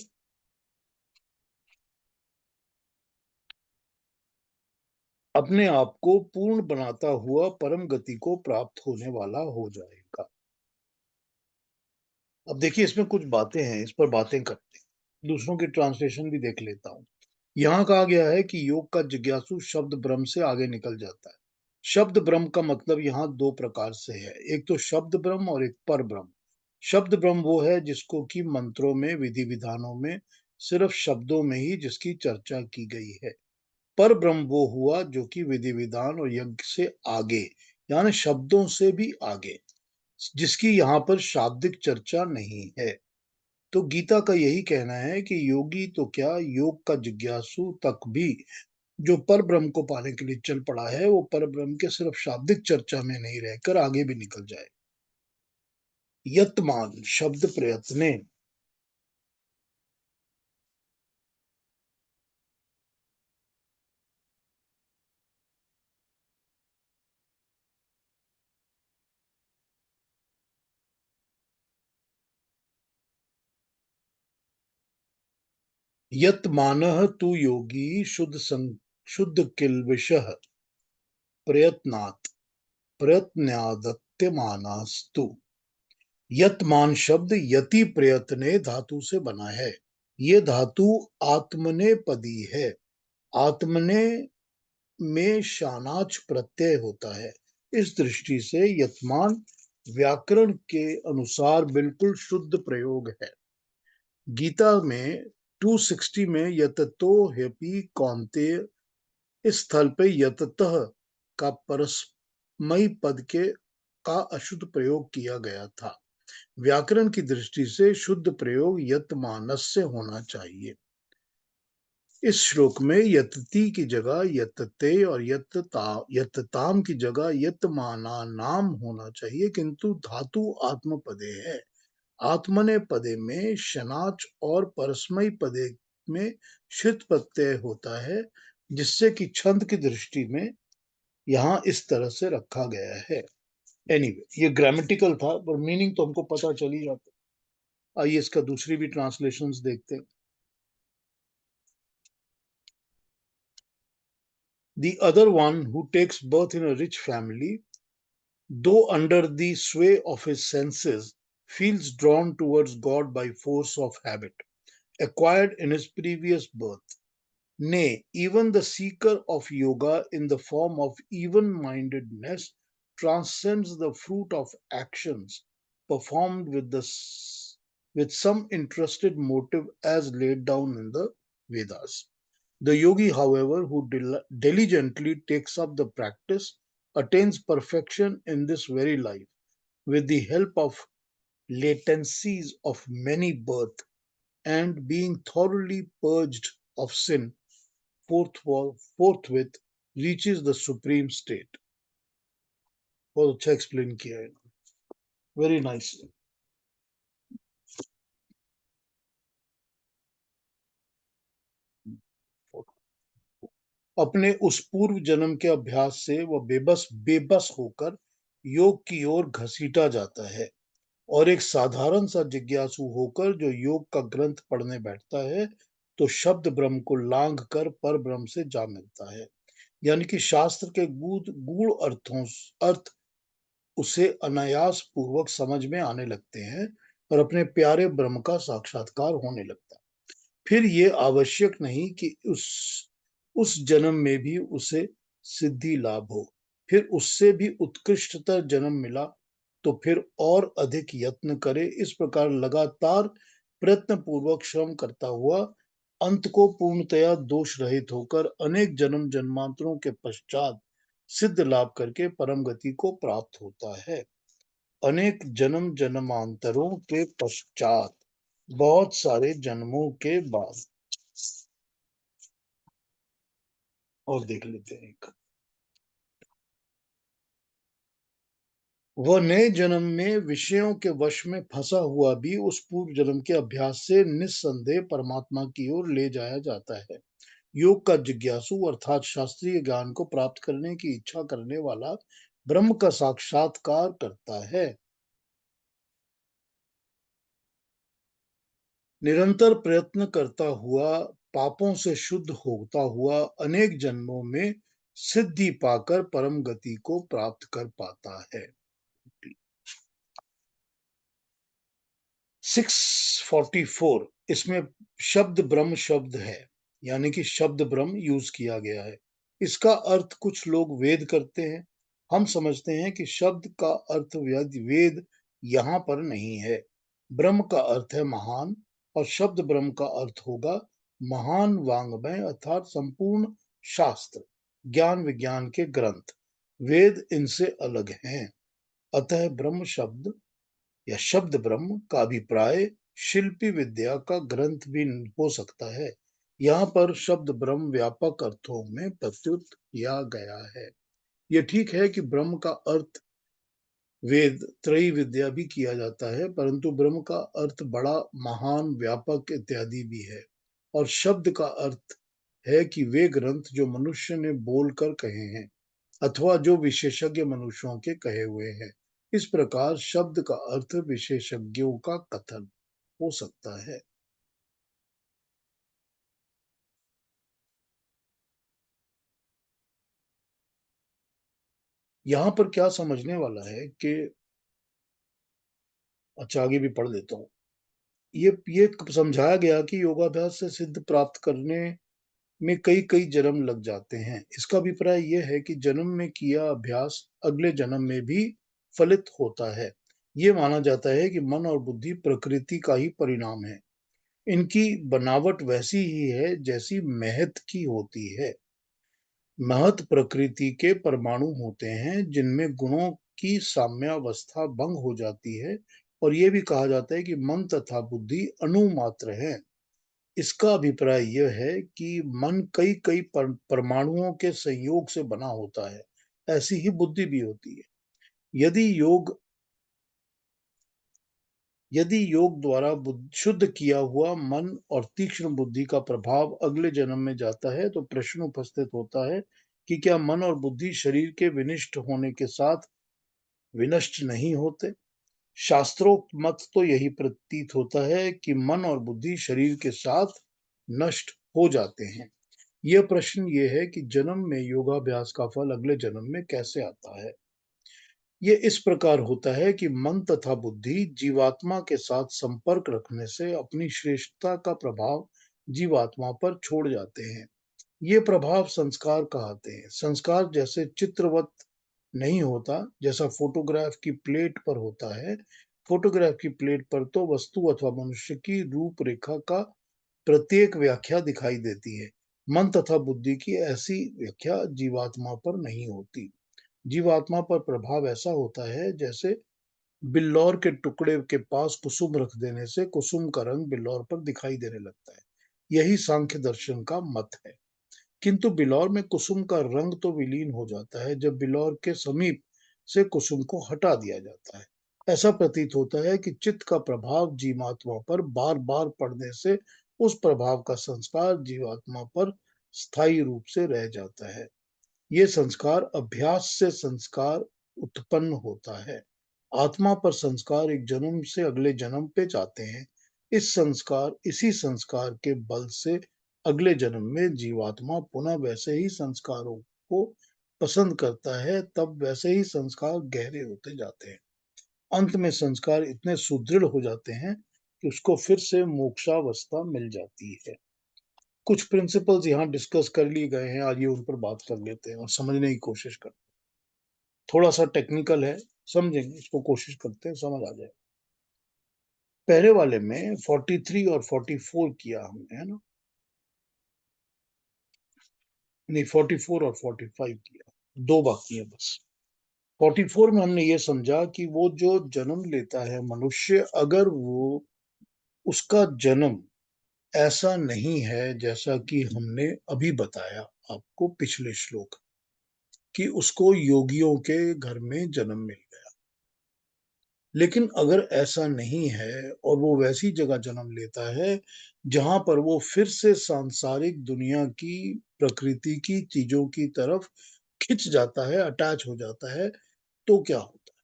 A: अपने आप को पूर्ण बनाता हुआ परम गति को प्राप्त होने वाला हो जाएगा। अब देखिए इसमें कुछ बातें हैं, इस पर बातें करते हैं, दूसरों की ट्रांसलेशन भी देख लेता हूं। यहाँ कहा गया है कि योग का जिज्ञासु शब्द ब्रह्म से आगे निकल जाता है। शब्द ब्रह्म का मतलब यहाँ दो प्रकार से है, एक तो शब्द ब्रह्म और एक पर ब्रह्म। शब्द ब्रह्म वो है जिसको कि मंत्रों में, विधि विधानों में, सिर्फ शब्दों में ही जिसकी चर्चा की गई है। पर ब्रह्म वो हुआ जो कि विधि विधान और यज्ञ से आगे, यानी शब्दों से भी आगे, जिसकी यहाँ पर शाब्दिक चर्चा नहीं है। तो गीता का यही कहना है कि योगी तो क्या, योग का जिज्ञासु तक भी जो पर ब्रह्म को पाने के लिए चल पड़ा है, वो पर ब्रह्म के सिर्फ शाब्दिक चर्चा में नहीं रहकर आगे भी निकल जाए। यतमान शब्द प्रयत्ने, यतमानः तु योगी शुद्ध किल्बिषः प्रयत्नात् प्रयत्नादत्यमानास्तु। यतमान शब्द यति प्रयत्ने धातु से बना है। ये धातु आत्मनेपदी है। आत्मने में शानाच प्रत्यय होता है। इस दृष्टि से यतमान व्याकरण के अनुसार बिल्कुल शुद्ध प्रयोग है। गीता में 260 में यततो ह्यपि कौन्तेय, इस स्थल पे यततः का परस्मैपदी पद के का अशुद्ध प्रयोग किया गया था। व्याकरण की दृष्टि से शुद्ध प्रयोग यतमानस्य होना चाहिए। इस श्लोक में यतती की जगह यतते और यतताम की जगह यतमाना नाम होना चाहिए, किंतु धातु आत्मपदे है। आत्मने पदे में शनाच और परस्मई पदे में शित प्रत्यय होता है, जिससे कि छंद की दृष्टि में यहाँ इस तरह से रखा गया है। एनीवे, ये ग्रामेटिकल था, पर मीनिंग तो हमको पता चल ही जाता। आइए इसका दूसरी भी ट्रांसलेशंस देखते हैं। The other one, who takes birth in a rich family, though under the sway of his senses, feels drawn towards God by force of habit, acquired in his previous birth. Nay, even the seeker of yoga in the form of even-mindedness transcends the fruit of actions performed with some interested motive as laid down in the Vedas. The yogi, however, who diligently takes up the practice attains perfection in this very life with the help of latencies of many births, and being thoroughly purged of sin, forthwith reaches the supreme state. बहुत अच्छा explain किया है, very nice. अपने उस पूर्व जन्म के अभ्यास से वह बेबस होकर योग की ओर घसीटा जाता है, और एक साधारण सा जिज्ञासु होकर जो योग का ग्रंथ पढ़ने बैठता है, तो शब्द ब्रह्म को लांघ कर पर ब्रह्म से जा मिलता है। यानी कि शास्त्र के गूढ़ अर्थ उसे अनायास पूर्वक समझ में आने लगते हैं और अपने प्यारे ब्रह्म का साक्षात्कार होने लगता है। फिर ये आवश्यक नहीं कि उस जन्म में भी उसे सिद्धि लाभ हो। फिर उससे भी उत्कृष्टतर जन्म मिला तो फिर और अधिक यत्न करे। इस प्रकार लगातार प्रयत्न पूर्वक श्रम करता हुआ अंत को पूर्णतया दोष रहित होकर अनेक जन्म जन्मांतरों के पश्चात सिद्ध लाभ करके परम गति को प्राप्त होता है। अनेक जन्म जन्मांतरों के पश्चात, बहुत सारे जन्मों के बाद। और देख लेते हैं एक, वह नए जन्म में विषयों के वश में फंसा हुआ भी उस पूर्व जन्म के अभ्यास से निस्संदेह परमात्मा की ओर ले जाया जाता है। योग का जिज्ञासु अर्थात शास्त्रीय ज्ञान को प्राप्त करने की इच्छा करने वाला ब्रह्म का साक्षात्कार करता है। निरंतर प्रयत्न करता हुआ, पापों से शुद्ध होता हुआ अनेक जन्मों में सिद्धि पाकर परम गति को प्राप्त कर पाता है। 644, इसमें शब्द ब्रह्म शब्द है, यानी कि शब्द ब्रह्म यूज किया गया है। इसका अर्थ कुछ लोग वेद करते हैं। हम समझते हैं कि शब्द का अर्थ वेद यहाँ पर नहीं है। ब्रह्म का अर्थ है महान, और शब्द ब्रह्म का अर्थ होगा महान वाङ्मय अर्थात संपूर्ण शास्त्र, ज्ञान विज्ञान के ग्रंथ। वेद इनसे अलग हैं। अतः ब्रह्म शब्द या शब्द ब्रह्म का अभिप्राय शिल्पी विद्या का ग्रंथ भी हो सकता है। यहाँ पर शब्द ब्रह्म व्यापक अर्थों में प्रत्युत किया गया है। यह ठीक है कि ब्रह्म का अर्थ वेद त्रयी विद्या भी किया जाता है, परंतु ब्रह्म का अर्थ बड़ा महान व्यापक इत्यादि भी है। और शब्द का अर्थ है कि वे ग्रंथ जो मनुष्य ने बोलकर कहे हैं अथवा जो विशेषज्ञ मनुष्यों के कहे हुए हैं। इस प्रकार शब्द का अर्थ विशेषज्ञों का कथन हो सकता है। यहाँ पर क्या समझने वाला है कि, अच्छा आगे भी पढ़ लेता हूँ। ये समझाया गया कि योगाभ्यास से सिद्ध प्राप्त करने में कई कई जन्म लग जाते हैं। इसका अभिप्राय यह है कि जन्म में किया अभ्यास अगले जन्म में भी फलित होता है। ये माना जाता है कि मन और बुद्धि प्रकृति का ही परिणाम है। इनकी बनावट वैसी ही है जैसी महत की होती है। महत प्रकृति के परमाणु होते हैं जिनमें गुणों की साम्यावस्था भंग हो जाती है, और यह भी कहा जाता है कि मन तथा बुद्धि अणु मात्र है। इसका अभिप्राय यह है कि मन कई कई परमाणुओं के संयोग से बना होता है। ऐसी ही बुद्धि भी होती है। यदि योग द्वारा शुद्ध किया हुआ मन और तीक्ष्ण बुद्धि का प्रभाव अगले जन्म में जाता है, तो प्रश्न उपस्थित होता है कि क्या मन और बुद्धि शरीर के विनिष्ट होने के साथ विनष्ट नहीं होते? शास्त्रों मत तो यही प्रतीत होता है कि मन और बुद्धि शरीर के साथ नष्ट हो जाते हैं। यह प्रश्न ये है कि जन्म में योगाभ्यास का फल अगले जन्म में कैसे आता है? ये इस प्रकार होता है कि मन तथा बुद्धि जीवात्मा के साथ संपर्क रखने से अपनी श्रेष्ठता का प्रभाव जीवात्मा पर छोड़ जाते हैं। ये प्रभाव संस्कार कहलाते हैं। संस्कार जैसे चित्रवत नहीं होता, जैसा फोटोग्राफ की प्लेट पर होता है। फोटोग्राफ की प्लेट पर तो वस्तु अथवा मनुष्य की रूपरेखा का प्रत्येक व्याख्या दिखाई देती है। मन तथा बुद्धि की ऐसी व्याख्या जीवात्मा पर नहीं होती। जीवात्मा पर प्रभाव ऐसा होता है जैसे बिल्लौर के टुकड़े के पास कुसुम रख देने से कुसुम का रंग बिल्लौर पर दिखाई देने लगता है। यही सांख्य दर्शन का मत है। किंतु बिल्लौर में कुसुम का रंग तो विलीन हो जाता है जब बिल्लौर के समीप से कुसुम को हटा दिया जाता है। ऐसा प्रतीत होता है कि चित्त का प्रभाव जीवात्मा पर बार बार पड़ने से उस प्रभाव का संस्कार जीवात्मा पर स्थायी रूप से रह जाता है। ये संस्कार अभ्यास से संस्कार उत्पन्न होता है। आत्मा पर संस्कार एक जन्म से अगले जन्म पे जाते हैं। इसी संस्कार के बल से अगले जन्म में जीवात्मा पुनः वैसे ही संस्कारों को पसंद करता है, तब वैसे ही संस्कार गहरे होते जाते हैं। अंत में संस्कार इतने सुदृढ़ हो जाते हैं कि उसको फिर से मोक्षावस्था मिल जाती है। कुछ प्रिंसिपल्स यहाँ डिस्कस कर लिए गए हैं, आइए उन पर बात कर लेते हैं और समझने की कोशिश करते हैं। थोड़ा सा टेक्निकल है, समझेंगे इसको, कोशिश करते हैं समझ आ जाए। पहले वाले में 43 और 44 किया हमने, है ना? नहीं, 44 और 45 किया, दो बाकी है बस। 44 में हमने ये समझा कि वो जो जन्म लेता है मनुष्य, अगर वो उसका जन्म ऐसा नहीं है जैसा कि हमने अभी बताया आपको पिछले श्लोक, कि उसको योगियों के घर में जन्म मिल गया, लेकिन अगर ऐसा नहीं है और वो वैसी जगह जन्म लेता है जहां पर वो फिर से सांसारिक दुनिया की प्रकृति की चीजों की तरफ खिंच जाता है, अटैच हो जाता है, तो क्या होता है?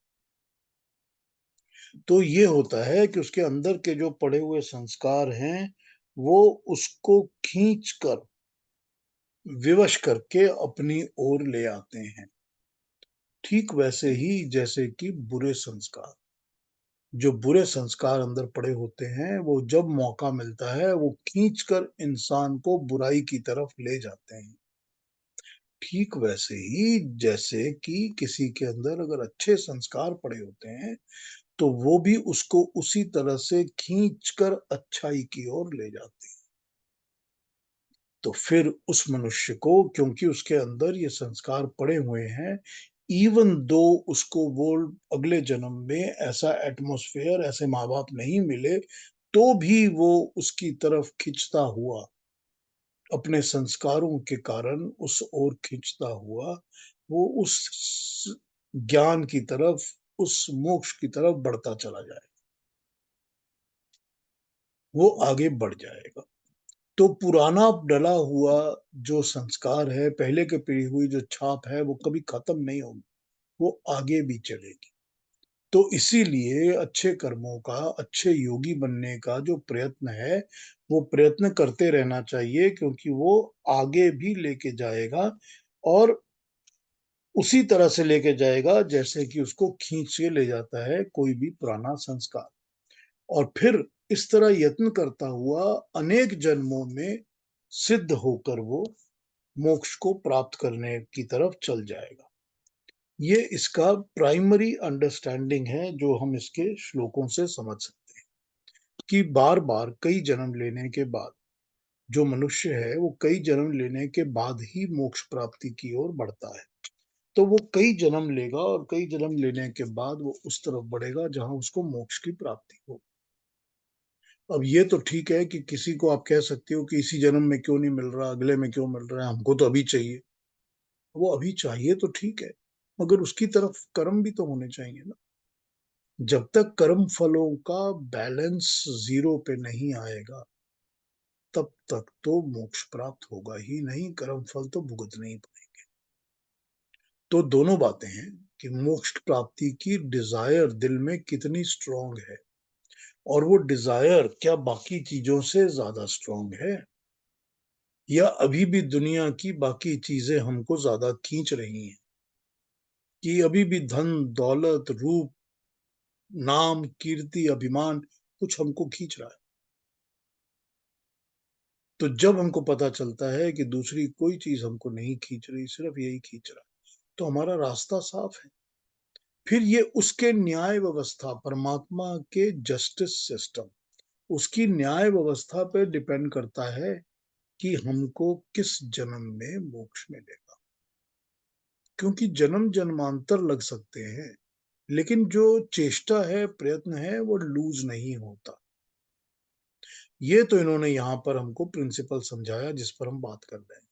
A: तो ये होता है कि उसके अंदर के जो पड़े हुए संस्कार हैं वो उसको खींच कर, विवश करके अपनी ओर ले आते हैं। ठीक वैसे ही जैसे कि बुरे संस्कार, जो बुरे संस्कार अंदर पड़े होते हैं, वो जब मौका मिलता है वो खींचकर इंसान को बुराई की तरफ ले जाते हैं। ठीक वैसे ही जैसे कि किसी के अंदर अगर अच्छे संस्कार पड़े होते हैं तो वो भी उसको उसी तरह से खींचकर अच्छाई की ओर ले जाते हैं। तो फिर उस मनुष्य को, क्योंकि उसके अंदर ये संस्कार पड़े हुए हैं, इवन दो उसको वो अगले जन्म में ऐसा एटमॉस्फेयर, ऐसे माँ बाप नहीं मिले, तो भी वो उसकी तरफ खिंचता हुआ, अपने संस्कारों के कारण उस ओर खिंचता हुआ, वो उस ज्ञान की तरफ, उस मोक्ष की तरफ बढ़ता चला जाए, वो आगे बढ़ जाएगा। तो पुराना डला हुआ जो संस्कार है, पहले के पीढ़ी हुई जो छाप है, वो कभी खत्म नहीं होगी, वो आगे भी चलेगी। तो इसीलिए अच्छे कर्मों का, अच्छे योगी बनने का जो प्रयत्न है, वो प्रयत्न करते रहना चाहिए, क्योंकि वो आगे भी लेके जाएगा और उसी तरह से लेके जाएगा जैसे कि उसको खींच के ले जाता है कोई भी पुराना संस्कार। और फिर इस तरह यत्न करता हुआ अनेक जन्मों में सिद्ध होकर वो मोक्ष को प्राप्त करने की तरफ चल जाएगा। ये इसका प्राइमरी अंडरस्टैंडिंग है जो हम इसके श्लोकों से समझ सकते हैं, कि बार बार कई जन्म लेने के बाद जो मनुष्य है वो कई जन्म लेने के बाद ही मोक्ष प्राप्ति की ओर बढ़ता है। तो वो कई जन्म लेगा और कई जन्म लेने के बाद वो उस तरफ बढ़ेगा जहां उसको मोक्ष की प्राप्ति हो। अब ये तो ठीक है कि किसी को आप कह सकते हो कि इसी जन्म में क्यों नहीं मिल रहा, अगले में क्यों मिल रहा है, हमको तो अभी चाहिए। वो अभी चाहिए तो ठीक है, मगर उसकी तरफ कर्म भी तो होने चाहिए ना। जब तक कर्म फलों का बैलेंस जीरो पे नहीं आएगा, तब तक तो मोक्ष प्राप्त होगा ही नहीं, कर्म फल तो भुगतने ही पड़ेंगे। तो दोनों बातें हैं कि मोक्ष प्राप्ति की डिजायर दिल में कितनी स्ट्रांग है, और वो डिजायर क्या बाकी चीजों से ज्यादा स्ट्रांग है, या अभी भी दुनिया की बाकी चीजें हमको ज्यादा खींच रही हैं, कि अभी भी धन दौलत रूप नाम कीर्ति अभिमान कुछ हमको खींच रहा है। तो जब हमको पता चलता है कि दूसरी कोई चीज हमको नहीं खींच रही, सिर्फ यही खींच रहा है, तो हमारा रास्ता साफ है। फिर ये उसके न्याय व्यवस्था, परमात्मा के जस्टिस सिस्टम, उसकी न्याय व्यवस्था पे डिपेंड करता है कि हमको किस जन्म में मोक्ष मिलेगा। क्योंकि जन्म जन्मांतर लग सकते हैं, लेकिन जो चेष्टा है, प्रयत्न है, वो लूज नहीं होता। ये तो इन्होंने यहां पर हमको प्रिंसिपल समझाया जिस पर हम बात कर रहे हैं।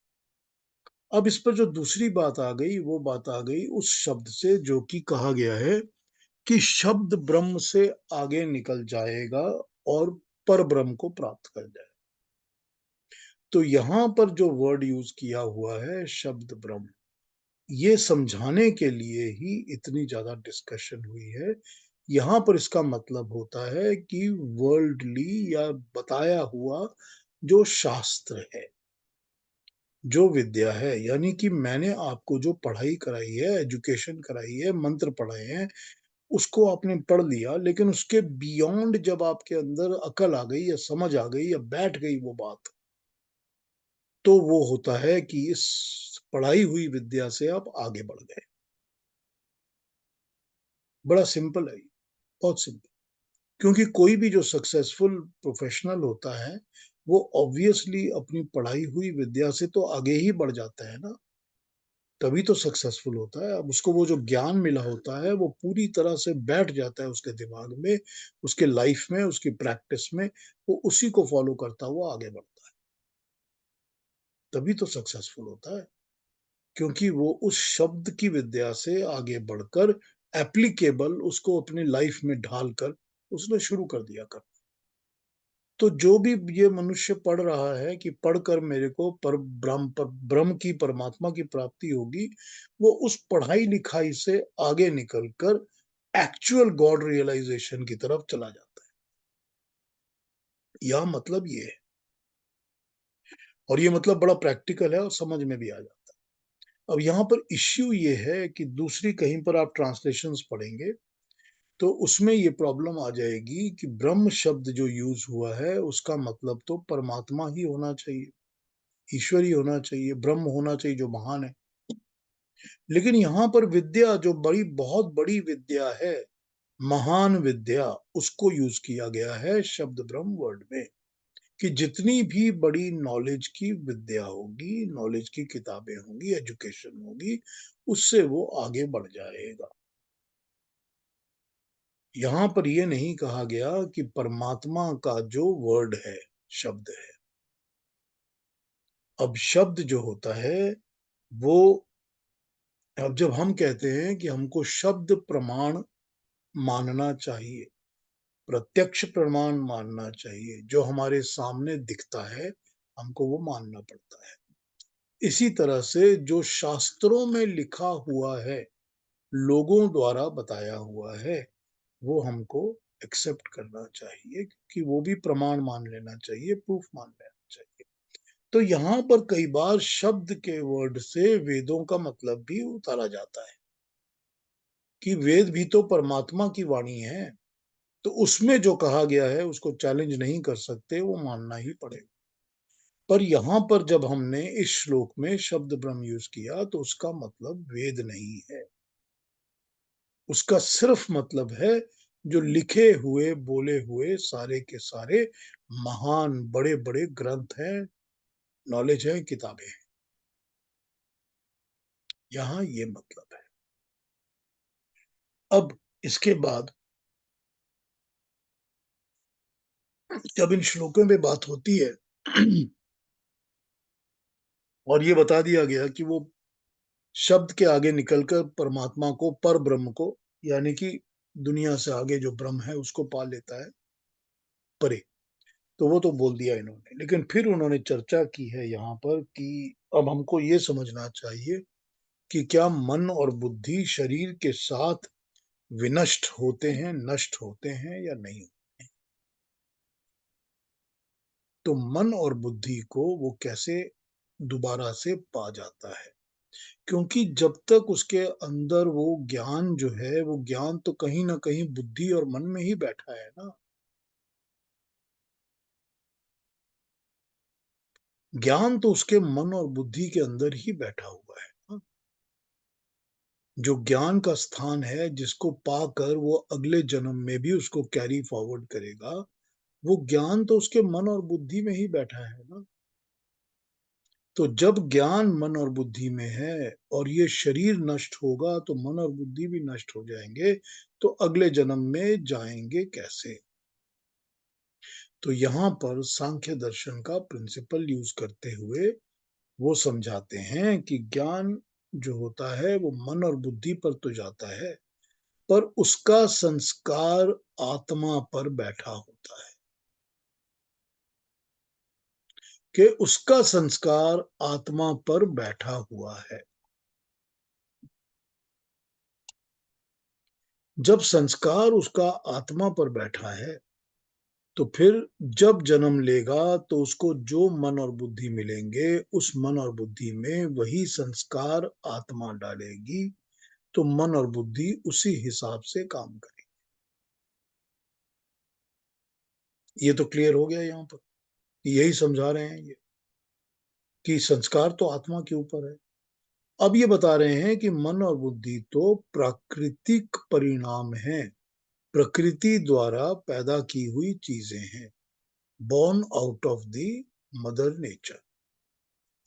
A: अब इस पर जो दूसरी बात आ गई, वो बात आ गई उस शब्द से जो कि कहा गया है कि शब्द ब्रह्म से आगे निकल जाएगा और पर ब्रह्म को प्राप्त कर जाए। तो यहां पर जो वर्ड यूज किया हुआ है शब्द ब्रह्म, ये समझाने के लिए ही इतनी ज्यादा डिस्कशन हुई है। यहां पर इसका मतलब होता है कि वर्ल्डली या बताया हुआ जो शास्त्र है, जो विद्या है, यानी कि मैंने आपको जो पढ़ाई कराई है, एजुकेशन कराई है, मंत्र पढ़ाए हैं, उसको आपने पढ़ लिया, लेकिन उसके बियॉन्ड जब आपके अंदर अकल आ गई या समझ आ गई या बैठ गई वो बात, तो वो होता है कि इस पढ़ाई हुई विद्या से आप आगे बढ़ गए। बड़ा सिंपल है ये, बहुत सिंपल। क्योंकि कोई भी जो सक्सेसफुल प्रोफेशनल होता है, वो ऑब्वियसली अपनी पढ़ाई हुई विद्या से तो आगे ही बढ़ जाता है ना, तभी तो सक्सेसफुल होता है। अब उसको वो जो ज्ञान मिला होता है वो पूरी तरह से बैठ जाता है उसके दिमाग में, उसके लाइफ में, उसकी प्रैक्टिस में, वो उसी को फॉलो करता हुआ आगे बढ़ता है, तभी तो सक्सेसफुल होता है। क्योंकि वो उस शब्द की विद्या से आगे बढ़कर एप्लीकेबल उसको अपनी लाइफ में ढालकर उसने शुरू कर दिया कर। तो जो भी ये मनुष्य पढ़ रहा है कि पढ़कर मेरे को ब्रह्म की, परमात्मा की प्राप्ति होगी, वो उस पढ़ाई लिखाई से आगे निकलकर एक्चुअल गॉड रियलाइजेशन की तरफ चला जाता है। यह मतलब ये है, और ये मतलब बड़ा प्रैक्टिकल है और समझ में भी आ जाता है। अब यहाँ पर इश्यू ये है कि दूसरी कहीं पर आप ट्रांसलेशंस पढ़ेंगे तो उसमें ये प्रॉब्लम आ जाएगी कि ब्रह्म शब्द जो यूज हुआ है उसका मतलब तो परमात्मा ही होना चाहिए, ईश्वर ही होना चाहिए, ब्रह्म होना चाहिए जो महान है। लेकिन यहाँ पर विद्या जो बड़ी, बहुत बड़ी विद्या है, महान विद्या, उसको यूज किया गया है शब्द ब्रह्म वर्ड में, कि जितनी भी बड़ी नॉलेज की विद्या होगी, नॉलेज की किताबें होंगी, एजुकेशन होगी, उससे वो आगे बढ़ जाएगा। यहाँ पर यह नहीं कहा गया कि परमात्मा का जो वर्ड है, शब्द है। अब शब्द जो होता है वो, अब जब हम कहते हैं कि हमको शब्द प्रमाण मानना चाहिए, प्रत्यक्ष प्रमाण मानना चाहिए, जो हमारे सामने दिखता है हमको वो मानना पड़ता है। इसी तरह से जो शास्त्रों में लिखा हुआ है, लोगों द्वारा बताया हुआ है, वो हमको एक्सेप्ट करना चाहिए, क्योंकि वो भी प्रमाण मान लेना चाहिए, प्रूफ मान लेना चाहिए। तो यहाँ पर कई बार शब्द के वर्ड से वेदों का मतलब भी उतारा जाता है, कि वेद भी तो परमात्मा की वाणी है, तो उसमें जो कहा गया है उसको चैलेंज नहीं कर सकते, वो मानना ही पड़ेगा। पर यहां पर जब हमने इस श्लोक में शब्द ब्रह्म यूज किया तो उसका मतलब वेद नहीं है, उसका सिर्फ मतलब है जो लिखे हुए, बोले हुए सारे के सारे महान बड़े बड़े ग्रंथ हैं, नॉलेज है, किताबें हैं। यहां ये मतलब है। अब इसके बाद जब इन श्लोकों में बात होती है और ये बता दिया गया कि वो शब्द के आगे निकलकर परमात्मा को, पर ब्रह्म को, यानी कि दुनिया से आगे जो ब्रह्म है उसको पा लेता है, परे, तो वो तो बोल दिया इन्होंने। लेकिन फिर उन्होंने चर्चा की है यहाँ पर कि अब हमको ये समझना चाहिए कि क्या मन और बुद्धि शरीर के साथ विनष्ट होते हैं, नष्ट होते हैं या नहीं। तो मन और बुद्धि को वो कैसे दोबारा से पा जाता है, क्योंकि जब तक उसके अंदर वो ज्ञान जो है, वो ज्ञान तो कहीं ना कहीं बुद्धि और मन में ही बैठा है ना। ज्ञान तो उसके मन और बुद्धि के अंदर ही बैठा हुआ है ना। जो ज्ञान का स्थान है, जिसको पाकर वो अगले जन्म में भी उसको कैरी फॉरवर्ड करेगा, वो ज्ञान तो उसके मन और बुद्धि में ही बैठा है ना। तो जब ज्ञान मन और बुद्धि में है और ये शरीर नष्ट होगा तो मन और बुद्धि भी नष्ट हो जाएंगे, तो अगले जन्म में जाएंगे कैसे। तो यहाँ पर सांख्य दर्शन का प्रिंसिपल यूज करते हुए वो समझाते हैं कि ज्ञान जो होता है वो मन और बुद्धि पर तो जाता है, पर उसका संस्कार आत्मा पर बैठा होता है, कि उसका संस्कार आत्मा पर बैठा हुआ है। जब संस्कार उसका आत्मा पर बैठा है, तो फिर जब जन्म लेगा तो उसको जो मन और बुद्धि मिलेंगे, उस मन और बुद्धि में वही संस्कार आत्मा डालेगी, तो मन और बुद्धि उसी हिसाब से काम करेगी। ये तो क्लियर हो गया यहाँ पर, यही समझा रहे हैं ये, कि संस्कार तो आत्मा के ऊपर है। अब ये बता रहे हैं कि मन और बुद्धि तो प्राकृतिक परिणाम है, प्रकृति द्वारा पैदा की हुई चीजें हैं, born out of the mother nature.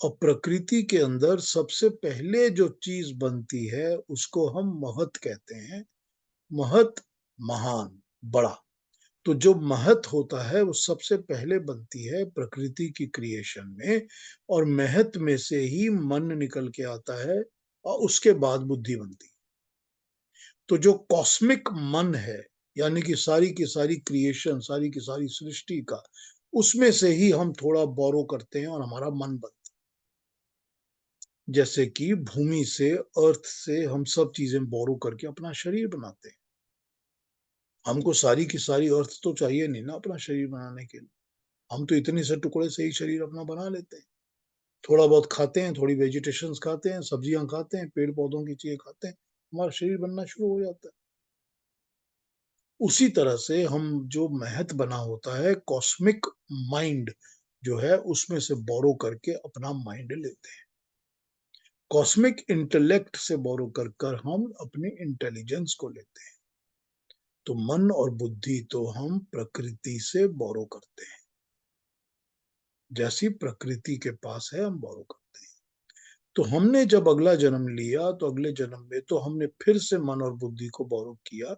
A: और प्रकृति के अंदर सबसे पहले जो चीज बनती है उसको हम महत कहते हैं। महत, महान, बड़ा। तो जो महत होता है वो सबसे पहले बनती है प्रकृति की क्रिएशन में, और महत में से ही मन निकल के आता है और उसके बाद बुद्धि बनती है। तो जो कॉस्मिक मन है, यानी कि सारी की सारी क्रिएशन, सारी की सारी सृष्टि का, उसमें से ही हम थोड़ा बोरो करते हैं और हमारा मन बनता है। जैसे कि भूमि से, अर्थ से हम सब चीजें बोरो करके अपना शरीर बनाते हैं। हमको सारी की सारी अर्थ तो चाहिए नहीं ना अपना शरीर बनाने के लिए। हम तो इतने से टुकड़े से ही शरीर अपना बना लेते हैं। थोड़ा बहुत खाते हैं, थोड़ी वेजिटेशंस खाते हैं, सब्जियां खाते हैं, पेड़ पौधों की चीजें खाते हैं, हमारा शरीर बनना शुरू हो जाता है। उसी तरह से हम जो महत बना होता है, कॉस्मिक माइंड जो है, उसमें से बोरो करके अपना माइंड लेते हैं। कॉस्मिक इंटेलेक्ट से बोरो कर कर हम अपने इंटेलिजेंस को लेते हैं। तो मन और बुद्धि तो हम प्रकृति से बोरो करते हैं, जैसी प्रकृति के पास है हम बोरो करते हैं। तो हमने जब अगला जन्म लिया तो अगले जन्म में तो हमने फिर से मन और बुद्धि को बोरो किया,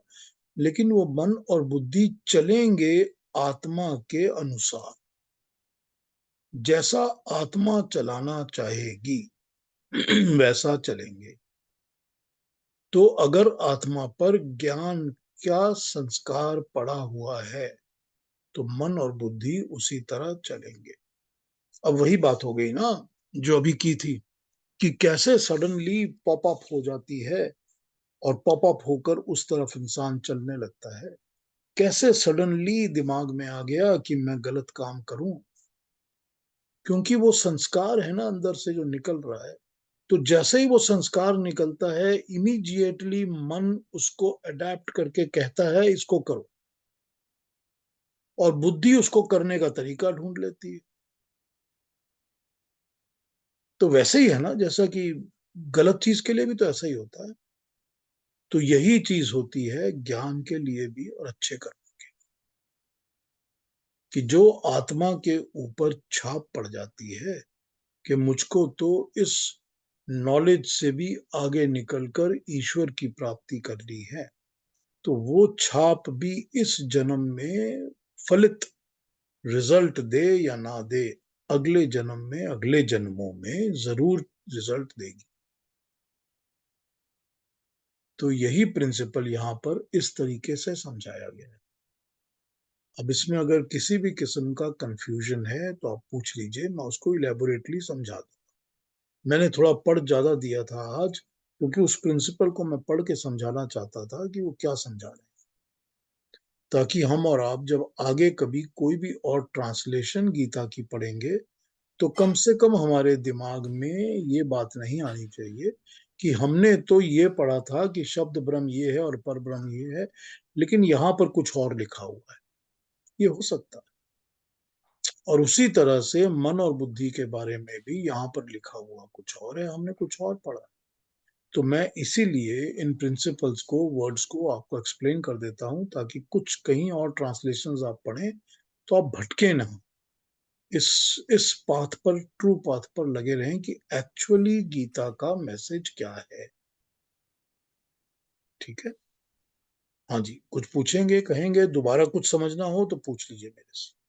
A: लेकिन वो मन और बुद्धि चलेंगे आत्मा के अनुसार, जैसा आत्मा चलाना चाहेगी वैसा चलेंगे। तो अगर आत्मा पर ज्ञान का संस्कार पड़ा हुआ है तो मन और बुद्धि उसी तरह चलेंगे। अब वही बात हो गई ना जो अभी की थी, कि कैसे सडनली पॉप अप हो जाती है और पॉप अप होकर उस तरफ इंसान चलने लगता है। कैसे सडनली दिमाग में आ गया कि मैं गलत काम करूं, क्योंकि वो संस्कार है ना अंदर से जो निकल रहा है। तो जैसे ही वो संस्कार निकलता है, इमीडिएटली मन उसको अडेप्ट करके कहता है इसको करो, और बुद्धि उसको करने का तरीका ढूंढ लेती है। तो वैसे ही है ना, जैसा कि गलत चीज के लिए भी तो ऐसा ही होता है। तो यही चीज होती है ज्ञान के लिए भी और अच्छे कर्म, कि जो आत्मा के ऊपर छाप पड़ जाती है कि मुझको तो इस नॉलेज से भी आगे निकलकर ईश्वर की प्राप्ति करनी है, तो वो छाप भी इस जन्म में फलित रिजल्ट दे या ना दे, अगले जन्म में, अगले जन्मों में जरूर रिजल्ट देगी। तो यही प्रिंसिपल यहाँ पर इस तरीके से समझाया गया है। अब इसमें अगर किसी भी किस्म का कंफ्यूजन है तो आप पूछ लीजिए, मैं उसको इलेबोरेटली समझा दूं। मैंने थोड़ा पढ़ ज्यादा दिया था आज, क्योंकि उस प्रिंसिपल को मैं पढ़ के समझाना चाहता था कि वो क्या समझा रहे हैं, ताकि हम और आप जब आगे कभी कोई भी और ट्रांसलेशन गीता की पढ़ेंगे तो कम से कम हमारे दिमाग में ये बात नहीं आनी चाहिए कि हमने तो ये पढ़ा था कि शब्द ब्रह्म ये है और पर ब्रह्म ये है, लेकिन यहाँ पर कुछ और लिखा हुआ है। ये हो सकता है। और उसी तरह से मन और बुद्धि के बारे में भी यहाँ पर लिखा हुआ कुछ और है, हमने कुछ और पढ़ा। तो मैं इसीलिए इन प्रिंसिपल्स को, वर्ड्स को आपको एक्सप्लेन कर देता हूं, ताकि कुछ कहीं और ट्रांसलेशंस आप पढ़ें तो आप भटके ना, इस पाथ पर, ट्रू पाथ पर लगे रहें कि एक्चुअली गीता का मैसेज क्या है। ठीक है? हाँ जी, कुछ पूछेंगे, कहेंगे, दोबारा कुछ समझना हो तो पूछ लीजिए मेरे से।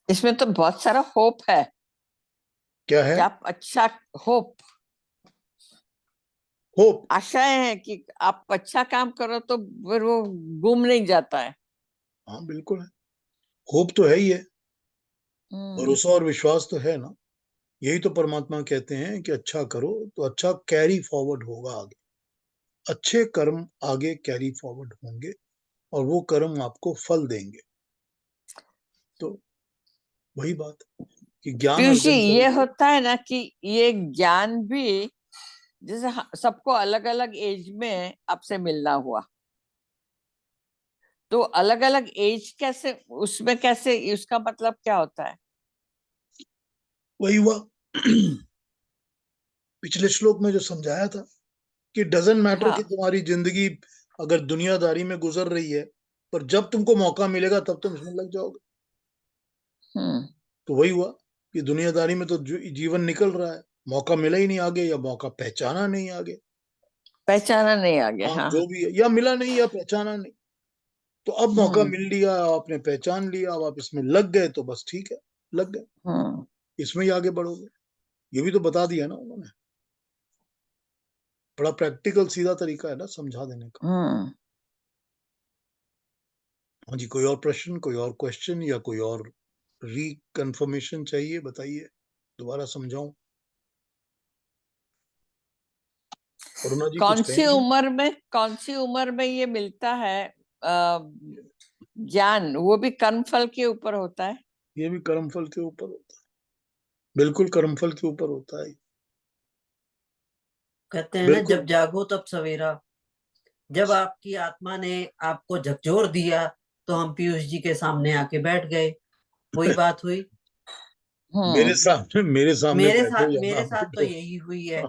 D: इसमें तो बहुत सारा होप है
A: क्या
D: कि
A: है?
D: आप अच्छा, होप,
A: होप?
D: आशाएं हैं कि आप अच्छा काम करो तो फिर वो गुम नहीं जाता है।
A: हाँ बिल्कुल है, होप तो है ही है, भरोसा और विश्वास तो है ना। यही तो परमात्मा कहते हैं कि अच्छा करो तो अच्छा कैरी फॉरवर्ड होगा आगे, अच्छे कर्म आगे कैरी फॉरवर्ड होंगे और वो कर्म आपको फल देंगे। तो वही बात कि ज्ञान
D: पीयूष जी,
A: अर्जन
D: ये
A: करो।
D: होता है ना कि ये ज्ञान भी जैसे सबको अलग अलग एज में आपसे मिलना हुआ, तो अलग अलग एज कैसे, उसमें कैसे, उसका मतलब क्या होता है?
A: वही हुआ पिछले श्लोक में जो समझाया था कि डजंट मैटर कि
D: हाँ।
A: तुम्हारी जिंदगी अगर दुनियादारी में गुजर रही है, पर जब तुमको मौका मिलेगा तब तुम इसमें लग जाओगे।
D: हम्म।
A: तो वही हुआ कि दुनियादारी में तो जीवन निकल रहा है, मौका मिला ही नहीं आगे, या मौका पहचाना नहीं आगे।
D: पहचाना नहीं आ गया।
A: हाँ,
D: हाँ।
A: जो भी है, या मिला नहीं या पहचाना नहीं। तो अब मौका
D: हम्म।
A: मिल लिया, आपने पहचान लिया, अब आप इसमें लग गए तो बस ठीक है, लग गए,
D: हम्म।
A: इसमें ही आगे बढ़ोगे। ये भी तो बता दिया ना उन्होंने, बड़ा प्रैक्टिकल सीधा तरीका है ना समझा देने का।
D: हम्म।
A: हाँ जी, कोई और प्रश्न, कोई और क्वेश्चन, या कोई और रिकन्फर्मेशन चाहिए, बताइए, दोबारा समझाऊं? अरुणा जी कुछ कहेंगे?
D: कौन सी उम्र में ये मिलता है ज्ञान? वो भी कर्मफल के ऊपर होता है?
A: ये भी कर्मफल के ऊपर होता है, बिल्कुल कर्मफल के ऊपर होता है।
C: कहते हैं ना,
A: बिल्कुल।
C: जब जागो तब सवेरा। जब आपकी आत्मा ने आपको झकझोर दिया तो हम पीयूष जी के सामने आके बैठ गए, वही बात हुई।
D: हम्म।
A: मेरे सामने बैठो या ना
C: मेरे साथ तो
A: बैठो।
C: यही हुई है।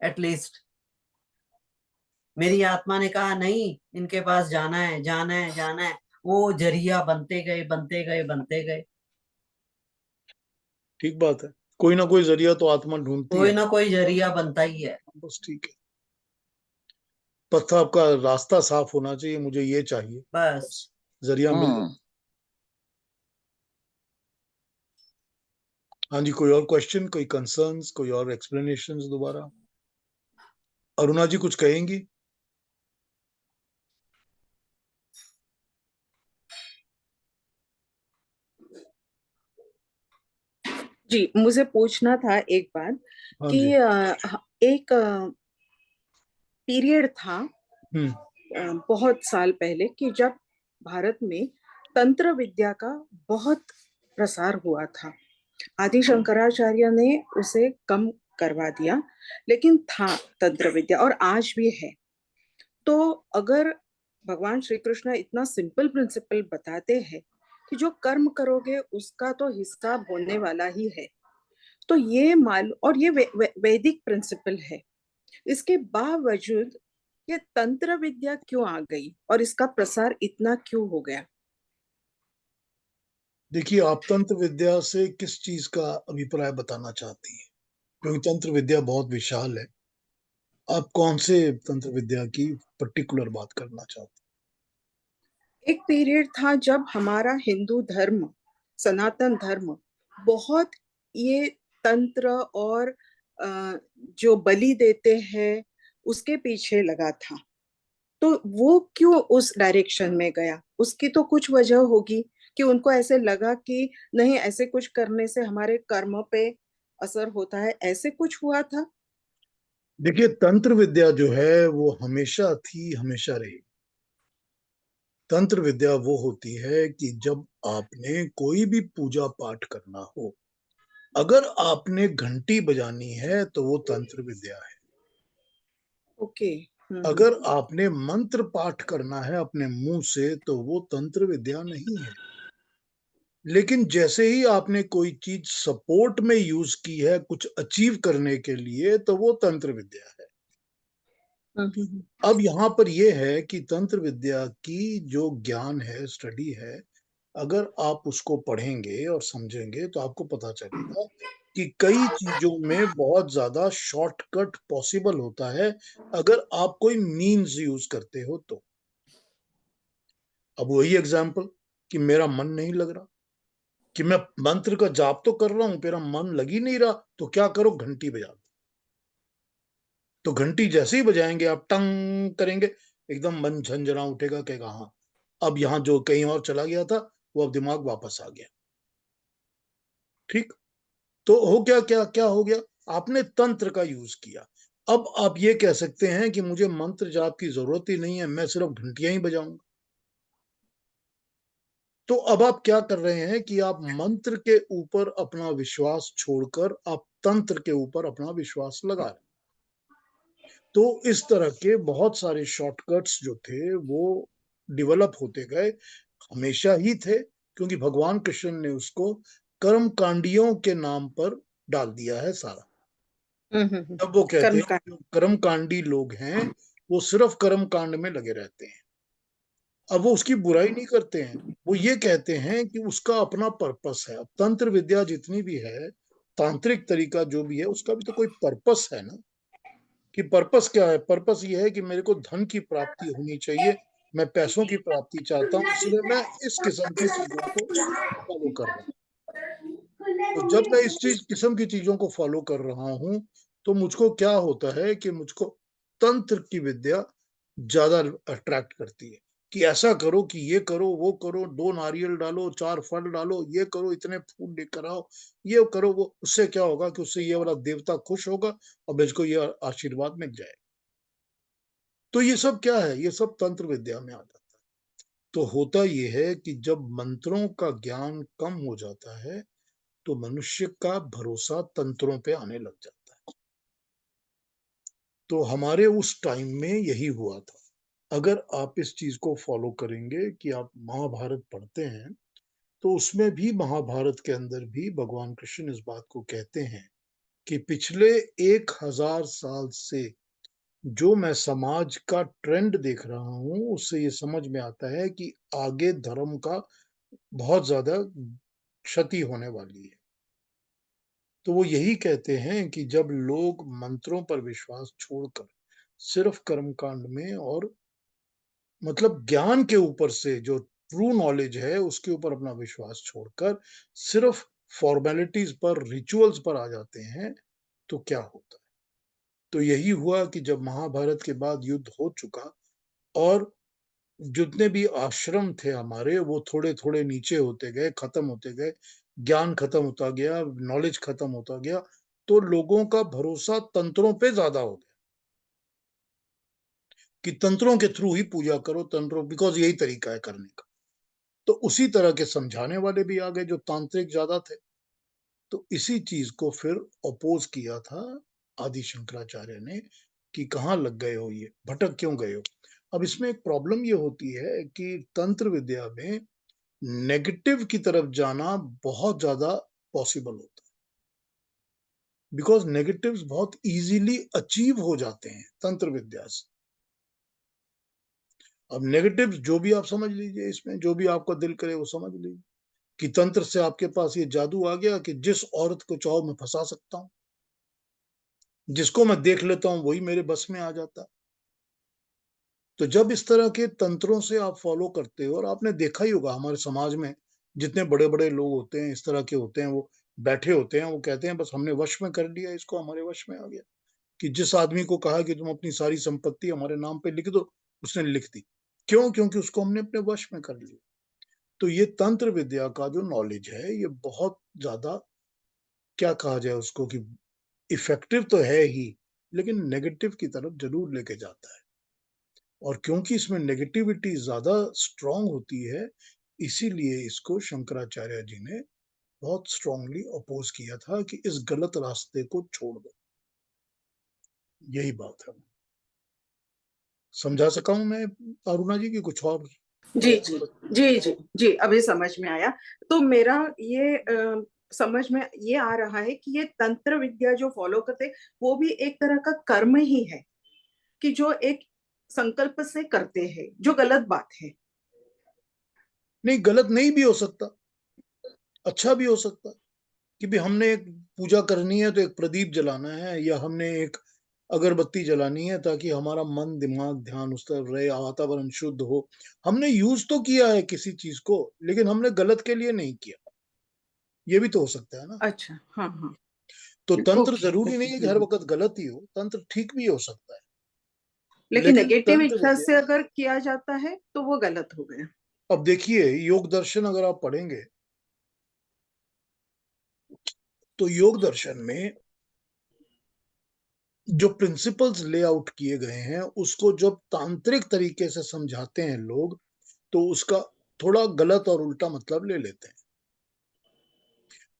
C: एटलीस्ट मेरी आत्मा ने कहा नहीं, इनके पास जाना है, जाना है, जाना है। वो जरिया बनते गए, बनते गए, बनते गए।
A: ठीक बात है, कोई ना कोई जरिया तो आत्मा ढूंढती
C: कोई
A: है।
C: ना कोई जरिया बनता ही है।
A: बस ठीक है, बस आपका रास्ता साफ होना चाहिए, मुझे ये चाहिए,
C: बस।
A: बस जरिया मिल जाए।
D: हम्म।
A: हाँ जी, कोई और क्वेश्चन, कोई कंसर्न्स, कोई और एक्सप्लेनेशंस दोबारा? अरुणा जी कुछ कहेंगी?
E: जी, मुझे पूछना था एक बात
A: हाँ
E: कि
A: जी।
E: एक पीरियड था
A: हम्म।
E: बहुत साल पहले कि जब भारत में तंत्र विद्या का बहुत प्रसार हुआ था। आदि शंकराचार्य ने उसे कम करवा दिया, लेकिन था तंत्र विद्या और आज भी है। तो अगर भगवान श्री कृष्ण इतना सिंपल प्रिंसिपल बताते हैं कि जो कर्म करोगे उसका तो हिसाब होने वाला ही है, तो ये और ये वैदिक प्रिंसिपल है, इसके बावजूद ये तंत्र विद्या क्यों आ गई और इसका प्रसार इतना क्यों हो गया?
A: देखिए, आप तंत्र विद्या से किस चीज का अभिप्राय बताना चाहती हैं? क्योंकि तंत्र विद्या बहुत विशाल है, आप कौन से तंत्र विद्या की पर्टिकुलर बात करना चाहते
E: एक पीरियड था जब हमारा हिंदू धर्म, सनातन धर्म, बहुत ये तंत्र और जो बलि देते हैं उसके पीछे लगा था। तो वो क्यों उस डायरेक्शन में गया? उसकी तो कुछ वजह होगी, कि उनको ऐसे लगा कि नहीं, ऐसे कुछ करने से हमारे कर्म पे असर होता है, ऐसे कुछ हुआ था?
A: देखिए, तंत्र विद्या जो है वो हमेशा थी, हमेशा रही। तंत्र विद्या वो होती है कि जब आपने कोई भी पूजा पाठ करना हो, अगर आपने घंटी बजानी है तो वो तंत्र विद्या है।
E: ओके।
A: अगर आपने मंत्र पाठ करना है अपने मुंह से तो वो तंत्र विद्या नहीं है। लेकिन जैसे ही आपने कोई चीज सपोर्ट में यूज की है कुछ अचीव करने के लिए तो वो तंत्र विद्या है। अब यहाँ पर यह है कि तंत्र विद्या की जो ज्ञान है, स्टडी है, अगर आप उसको पढ़ेंगे और समझेंगे तो आपको पता चलेगा कि कई चीजों में बहुत ज्यादा शॉर्टकट पॉसिबल होता है अगर आप कोई मीन्स यूज करते हो तो। अब वही एग्जाम्पल कि मेरा मन नहीं लग रहा, कि मैं मंत्र का जाप तो कर रहा हूं, मेरा मन लग ही नहीं रहा, तो क्या करो, घंटी बजा दो। तो घंटी जैसे ही बजाएंगे आप, टंग करेंगे, एकदम मन झंझना उठेगा, कहेगा हाँ अब यहां जो कहीं और चला गया था वो अब दिमाग वापस आ गया। ठीक, तो हो क्या क्या क्या हो गया, आपने तंत्र का यूज किया। अब आप ये कह सकते हैं कि मुझे मंत्र जाप की जरूरत ही नहीं है, मैं सिर्फ घंटियां ही बजाऊंगा। तो अब आप क्या कर रहे हैं कि आप मंत्र के ऊपर अपना विश्वास छोड़कर आप तंत्र के ऊपर अपना विश्वास लगा रहे हैं। तो इस तरह के बहुत सारे शॉर्टकट्स जो थे वो डेवलप होते गए, हमेशा ही थे, क्योंकि भगवान कृष्ण ने उसको कर्म कांडियों के नाम पर डाल दिया है सारा। तब वो कहते
E: कर्म
A: हैं
E: का।
A: जो कर्म कांडी लोग हैं वो सिर्फ कर्म कांड में लगे रहते हैं। अब वो उसकी बुराई नहीं करते हैं, वो ये कहते हैं कि उसका अपना पर्पस है। अब तंत्र विद्या जितनी भी है, तांत्रिक तरीका जो भी है, उसका भी तो कोई पर्पस है ना। कि पर्पस क्या है, पर्पस ये है कि मेरे को धन की प्राप्ति होनी चाहिए, मैं पैसों की प्राप्ति चाहता हूँ, इसलिए मैं इस किस्म की चीजों को फॉलो कर रहा हूँ। तो जब मैं इस चीज किस्म की चीजों को फॉलो कर रहा हूँ तो मुझको क्या होता है कि मुझको तंत्र की विद्या ज्यादा अट्रैक्ट करती है, कि ऐसा करो, कि ये करो, वो करो, 2 नारियल डालो, 4 फल डालो, ये करो, इतने फूल लेकर आओ, ये करो, वो। उससे क्या होगा कि उससे ये वाला देवता खुश होगा और मुझको ये आशीर्वाद मिल जाएगा। तो ये सब क्या है, ये सब तंत्र विद्या में आ जाता है। तो होता ये है कि जब मंत्रों का ज्ञान कम हो जाता है तो मनुष्य का भरोसा तंत्रों पे आने लग जाता है। तो हमारे उस टाइम में यही हुआ था। अगर आप इस चीज को फॉलो करेंगे कि आप महाभारत पढ़ते हैं तो उसमें भी, महाभारत के अंदर भी भगवान कृष्ण इस बात को कहते हैं कि पिछले 1000 साल से जो मैं समाज का ट्रेंड देख रहा हूं उससे ये समझ में आता है कि आगे धर्म का बहुत ज्यादा क्षति होने वाली है। तो वो यही कहते हैं कि जब लोग मंत्रों पर विश्वास छोड़कर सिर्फ कर्मकांड में और मतलब ज्ञान के ऊपर से, जो ट्रू नॉलेज है उसके ऊपर अपना विश्वास छोड़कर सिर्फ फॉर्मेलिटीज पर, रिचुअल्स पर आ जाते हैं, तो क्या होता है। तो यही हुआ कि जब महाभारत के बाद युद्ध हो चुका और जितने भी आश्रम थे हमारे वो थोड़े थोड़े नीचे होते गए, खत्म होते गए, ज्ञान खत्म होता गया, नॉलेज खत्म होता गया, तो लोगों का भरोसा तंत्रों पे ज्यादा हो गया कि तंत्रों के थ्रू ही पूजा करो, तंत्रों, बिकॉज यही तरीका है करने का। तो उसी तरह के समझाने वाले भी आ गए जो तांत्रिक ज्यादा थे। तो इसी चीज को फिर अपोज किया था आदि शंकराचार्य ने कि कहाँ लग गए हो, ये भटक क्यों गए हो। अब इसमें एक प्रॉब्लम ये होती है कि तंत्र विद्या में नेगेटिव की तरफ जाना बहुत ज्यादा पॉसिबल होता है, बिकॉज नेगेटिव्स बहुत इजीली अचीव हो जाते हैं तंत्र विद्या से। अब नेगेटिव्स जो भी आप समझ लीजिए, इसमें जो भी आपका दिल करे वो समझ लीजिए कि तंत्र से आपके पास ये जादू आ गया कि जिस औरत को चाहो मैं फंसा सकता हूँ, जिसको मैं देख लेता हूँ वही मेरे बस में आ जाता है। तो जब इस तरह के तंत्रों से आप फॉलो करते हो, और आपने देखा ही होगा हमारे समाज में जितने बड़े बड़े लोग होते हैं इस तरह के होते हैं, वो बैठे होते हैं, वो कहते हैं बस हमने वश में कर लिया इसको, हमारे वश में आ गया। कि जिस आदमी को कहा कि तुम अपनी सारी संपत्ति हमारे नाम पे लिख दो, उसने लिख दी। क्यों? क्योंकि उसको हमने अपने वश में कर लिया। तो ये तंत्र विद्या का जो नॉलेज है ये बहुत ज्यादा, क्या कहा जाए उसको, कि इफेक्टिव तो है ही, लेकिन नेगेटिव की तरफ जरूर लेके जाता है। और क्योंकि इसमें नेगेटिविटी ज्यादा स्ट्रांग होती है, इसीलिए इसको शंकराचार्य जी ने बहुत स्ट्रांगली अपोज किया था कि इस गलत रास्ते को छोड़ दो। यही बात है। समझा सका हूं मैं अरुणा जी की कुछ और?
E: जी जी जी जी जी, अभी समझ में आया। तो मेरा ये समझ में ये आ रहा है कि ये तंत्र विद्या जो फॉलो करते वो भी एक तरह का कर्म ही है, कि जो एक संकल्प से करते हैं, जो गलत बात है।
A: नहीं, गलत नहीं भी हो सकता, अच्छा भी हो सकता है कि भी हमने एक पूजा करनी है तो एक प्रदीप जलाना है, या हमने एक अगरबत्ती जलानी है ताकि हमारा मन दिमाग ध्यान उस तरफ रहे, वातावरण शुद्ध हो। हमने यूज तो किया है किसी चीज को, लेकिन हमने गलत के लिए नहीं किया। ये भी तो हो सकता है ना।
E: अच्छा, हाँ हाँ,
A: तो तंत्र
E: ओके
A: जरूरी नहीं
E: ओके।
A: है कि हर वक्त गलत ही हो, तंत्र ठीक भी हो सकता है।
E: लेकिन
A: लेकिन
E: नेगेटिव
A: तंत्र
E: इच्छा
A: विद्या,
E: से अगर किया जाता है तो वो गलत हो गया।
A: अब देखिए योग दर्शन अगर आप पढ़ेंगे तो योग दर्शन में जो प्रिंसिपल्स लेआउट किए गए हैं उसको जब तांत्रिक तरीके से समझाते हैं लोग, तो उसका थोड़ा गलत और उल्टा मतलब ले लेते हैं।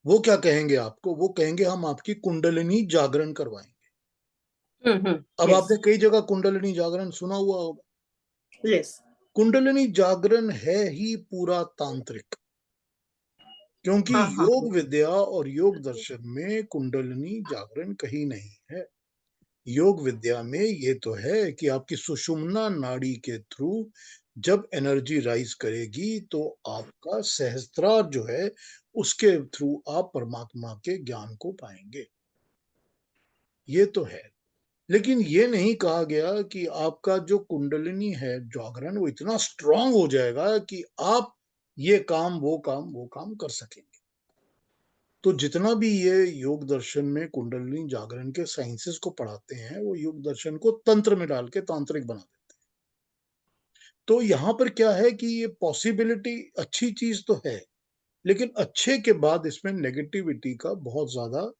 A: वो क्या कहेंगे आपको? वो कहेंगे हम आपकी कुंडलिनी जागरण करवाएंगे। अब
E: यस
A: आपने कई जगह कुंडलिनी जागरण सुना हुआ होगा।
E: यस।
A: कुंडलिनी जागरण है ही पूरा तांत्रिक, क्योंकि
E: हाँ हाँ
A: योग विद्या और योग दर्शन में कुंडलिनी जागरण कहीं नहीं है। योग विद्या में ये तो है कि आपकी सुषुम्ना नाड़ी के थ्रू जब एनर्जी राइज करेगी तो आपका सहस्त्रार जो है उसके थ्रू आप परमात्मा के ज्ञान को पाएंगे। ये तो है। लेकिन ये नहीं कहा गया कि आपका जो कुंडलिनी है जागरण वो इतना स्ट्रांग हो जाएगा कि आप ये काम वो काम कर सकेंगे। तो जितना भी ये योग दर्शन में कुंडलिनी जागरण के साइंसेस को पढ़ाते हैं, वो योग दर्शन को तंत्र में डाल के तांत्रिक बना देते हैं। तो यहाँ पर क्या है कि ये पॉसिबिलिटी अच्छी चीज तो है, लेकिन अच्छे के बाद इसमें नेगेटिविटी का बहुत ज्यादा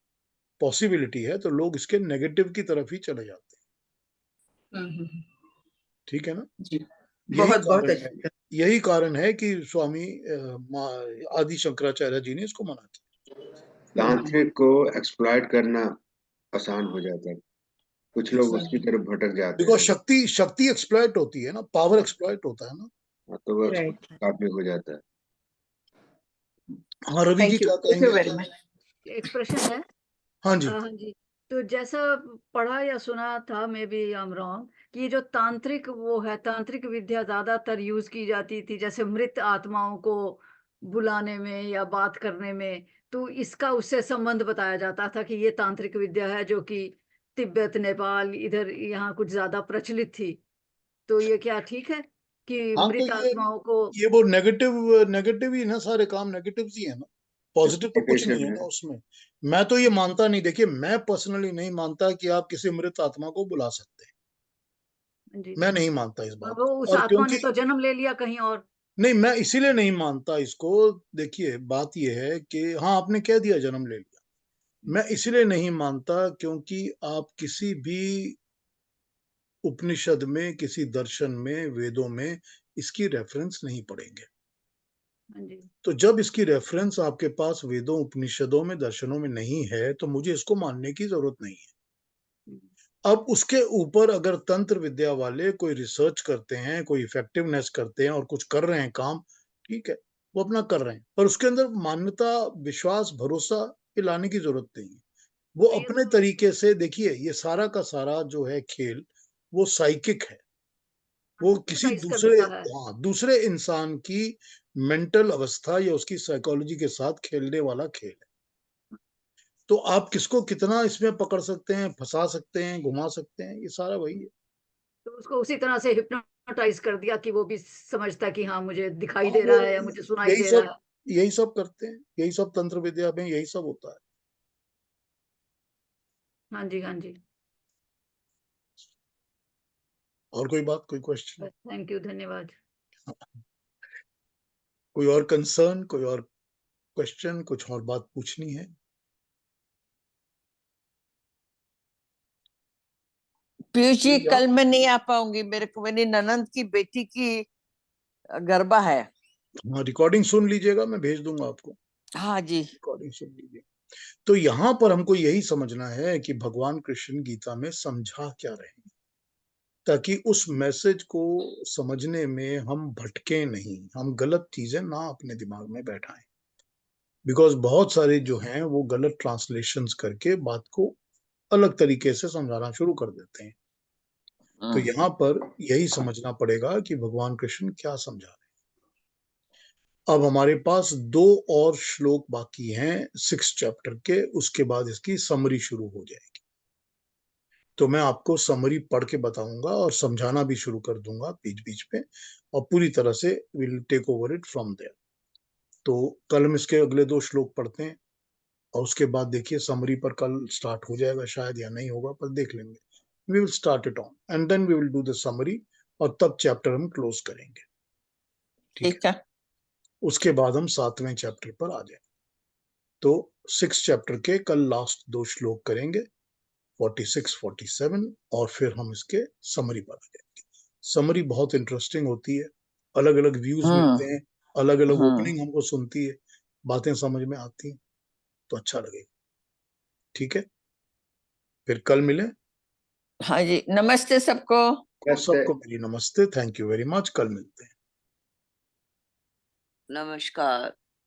A: पॉसिबिलिटी है, तो लोग इसके नेगेटिव की तरफ ही चले जाते हैं।
E: हम्म।
A: ठीक है ना।
E: जी,
A: यही
E: बहुत बहुत
A: कारण है,
E: अच्छी।
A: यही कारण है कि स्वामी आदि शंकराचार्य जी ने इसको मना किया।
F: तांत्रिक को एक्सप्लॉइट करना आसान हो जाता है, कुछ लोग उसकी
A: एग्जैक्टली,
F: तरफ भटक जाते
A: बिकॉज
F: हैं।
A: शक्ति शक्ति एक्सप्लॉइट होती है ना, पावर एक्सप्लॉइट होता है ना।
F: हाँ, तो वो
E: राइट।
F: काफी हो जाता है।
A: हाँ, रवि जी क्या
E: थैंक यू
A: कहेंगे?
E: Very much.
B: एक प्रश्न है।
A: हाँ जी।
B: हाँ जी। तो जैसा पढ़ा या सुना था, maybe I am wrong, कि ये जो तांत्रिक वो है, तांत्रिक विद्या ज्यादातर यूज की जाती थी जैसे मृत आत्माओं को बुलाने में या बात करने में। तो इसका उससे संबंध बताया जाता था कि ये तांत्रिक विद्या है जो कि तिब्बत, नेपाल, इधर यहाँ कुछ ज्यादा प्रचलित थी। तो ये क्या ठीक है कि
A: हाँ, तो
B: मृत आत्माओं को?
A: ये वो नेगेटिव नेगेटिव ही ना, सारे काम नेगेटिव ही है ना, पॉजिटिव तो कुछ नहीं
F: एक्सप्लॉइटेशन
A: है
F: है।
A: ना उसमें। मैं तो ये मानता नहीं, देखिए मैं पर्सनली नहीं मानता कि आप किसी मृत आत्मा को बुला सकते हैं।
B: जी।
A: मैं नहीं मानता इस बात
B: वो
A: को,
B: उस
A: और
B: आत्मा ने
A: क्योंकि
B: तो जन्म ले लिया कहीं और।
A: नहीं, मैं इसीलिए नहीं मानता इसको। देखिए बात यह है कि हाँ आपने कह दिया जन्म ले लिया, मैं इसलिए नहीं मानता क्योंकि आप किसी भी उपनिषद में, किसी दर्शन में, वेदों में इसकी रेफरेंस नहीं पढ़ेंगे।
B: हाँ जी।
A: तो जब इसकी रेफरेंस आपके पास वेदों, उपनिषदों में, दर्शनों में नहीं है, तो मुझे इसको मानने की जरूरत नहीं है।
B: हम्म।
A: अब उसके ऊपर अगर तंत्र विद्या वाले कोई रिसर्च करते हैं, कोई इफेक्टिवनेस करते हैं और कुछ कर रहे हैं काम, ठीक है, वो अपना कर रहे हैं, पर उसके अंदर मान्यता, विश्वास, भरोसा ये लाने की जरूरत नहीं है। वो
B: तो ये
A: अपने
B: तो
A: तरीके से, देखिए ये सारा का सारा जो है खेल, वो साइकिक है। वो किसी
B: hypnotize कर
A: दूसरे,
B: देता है।
A: हाँ, दूसरे इंसान की मेंटल अवस्था या उसकी साइकोलॉजी के साथ खेलने वाला खेल है। तो आप किसको कितना इसमें पकड़ सकते हैं, फंसा सकते हैं, घुमा सकते हैं, ये सारा वही है।
B: तो उसको उसी तरह से हिप्नोटाइज कर दिया कि वो भी समझता कि हाँ मुझे दिखाई
A: हाँ,
B: दे
A: वो
B: रहा है या मुझे सुनाई
A: यही
B: दे
A: सब
B: रहा है।
A: यही सब करते हैं, यही सब तंत्र विद्या में यही सब होता है।
B: हाँ जी, हाँ जी।
A: और कोई बात, कोई क्वेश्चन?
B: थैंक यू, धन्यवाद।
A: कोई और कंसर्न, कोई और क्वेश्चन, कुछ और बात पूछनी है?
D: पीयूष जी,
A: या-
D: कल मैं नहीं आ पाऊंगी, मेरे को मेरी ननंद की बेटी की गरबा है।
A: हाँ, रिकॉर्डिंग सुन लीजिएगा, मैं भेज दूंगा आपको,
D: हाँ जी।
A: रिकॉर्डिंग सुन लीजिए। तो यहाँ पर हमको यही समझना है कि भगवान कृष्ण गीता में समझा क्या रहे हैं, ताकि उस मैसेज को समझने में हम भटके नहीं, हम गलत चीजें ना अपने दिमाग में बैठाएं। बिकॉज बहुत सारे जो हैं वो गलत ट्रांसलेशंस करके बात को अलग तरीके से समझाना शुरू कर देते हैं। तो यहाँ पर यही समझना पड़ेगा कि भगवान कृष्ण क्या समझा रहे हैं। अब हमारे पास 2 और श्लोक बाकी हैं 6 चैप्टर के, उसके बाद इसकी समरी शुरू हो जाएगी। तो मैं आपको समरी पढ़ के बताऊंगा और समझाना भी शुरू कर दूंगा बीच बीच में, और पूरी तरह से will take over it from there. तो कल हम इसके अगले 2 श्लोक पढ़ते हैं, और उसके बाद देखिए समरी पर कल स्टार्ट हो जाएगा शायद, या नहीं होगा, पर देख लेंगे। We will start it on and then we will do the summary, और तब चैप्टर हम क्लोज करेंगे। ठीक है? उसके बाद हम 7वें चैप्टर पर आ जाएंगे। तो 6 चैप्टर के कल लास्ट 2 श्लोक करेंगे, 46, 47, और फिर हम इसके समरी पर आ जाएंगे। समरी बहुत इंटरेस्टिंग होती है, अलग अलग व्यूज मिलते हैं, अलग अलग ओपनिंग हमको सुनती है, बातें समझ में आती हैं, तो अच्छा लगेगा। ठीक है, फिर कल मिले।
D: हाँ जी, नमस्ते सबको।
A: सबको मेरी नमस्ते, थैंक यू वेरी मच, कल मिलते हैं।
G: नमस्कार।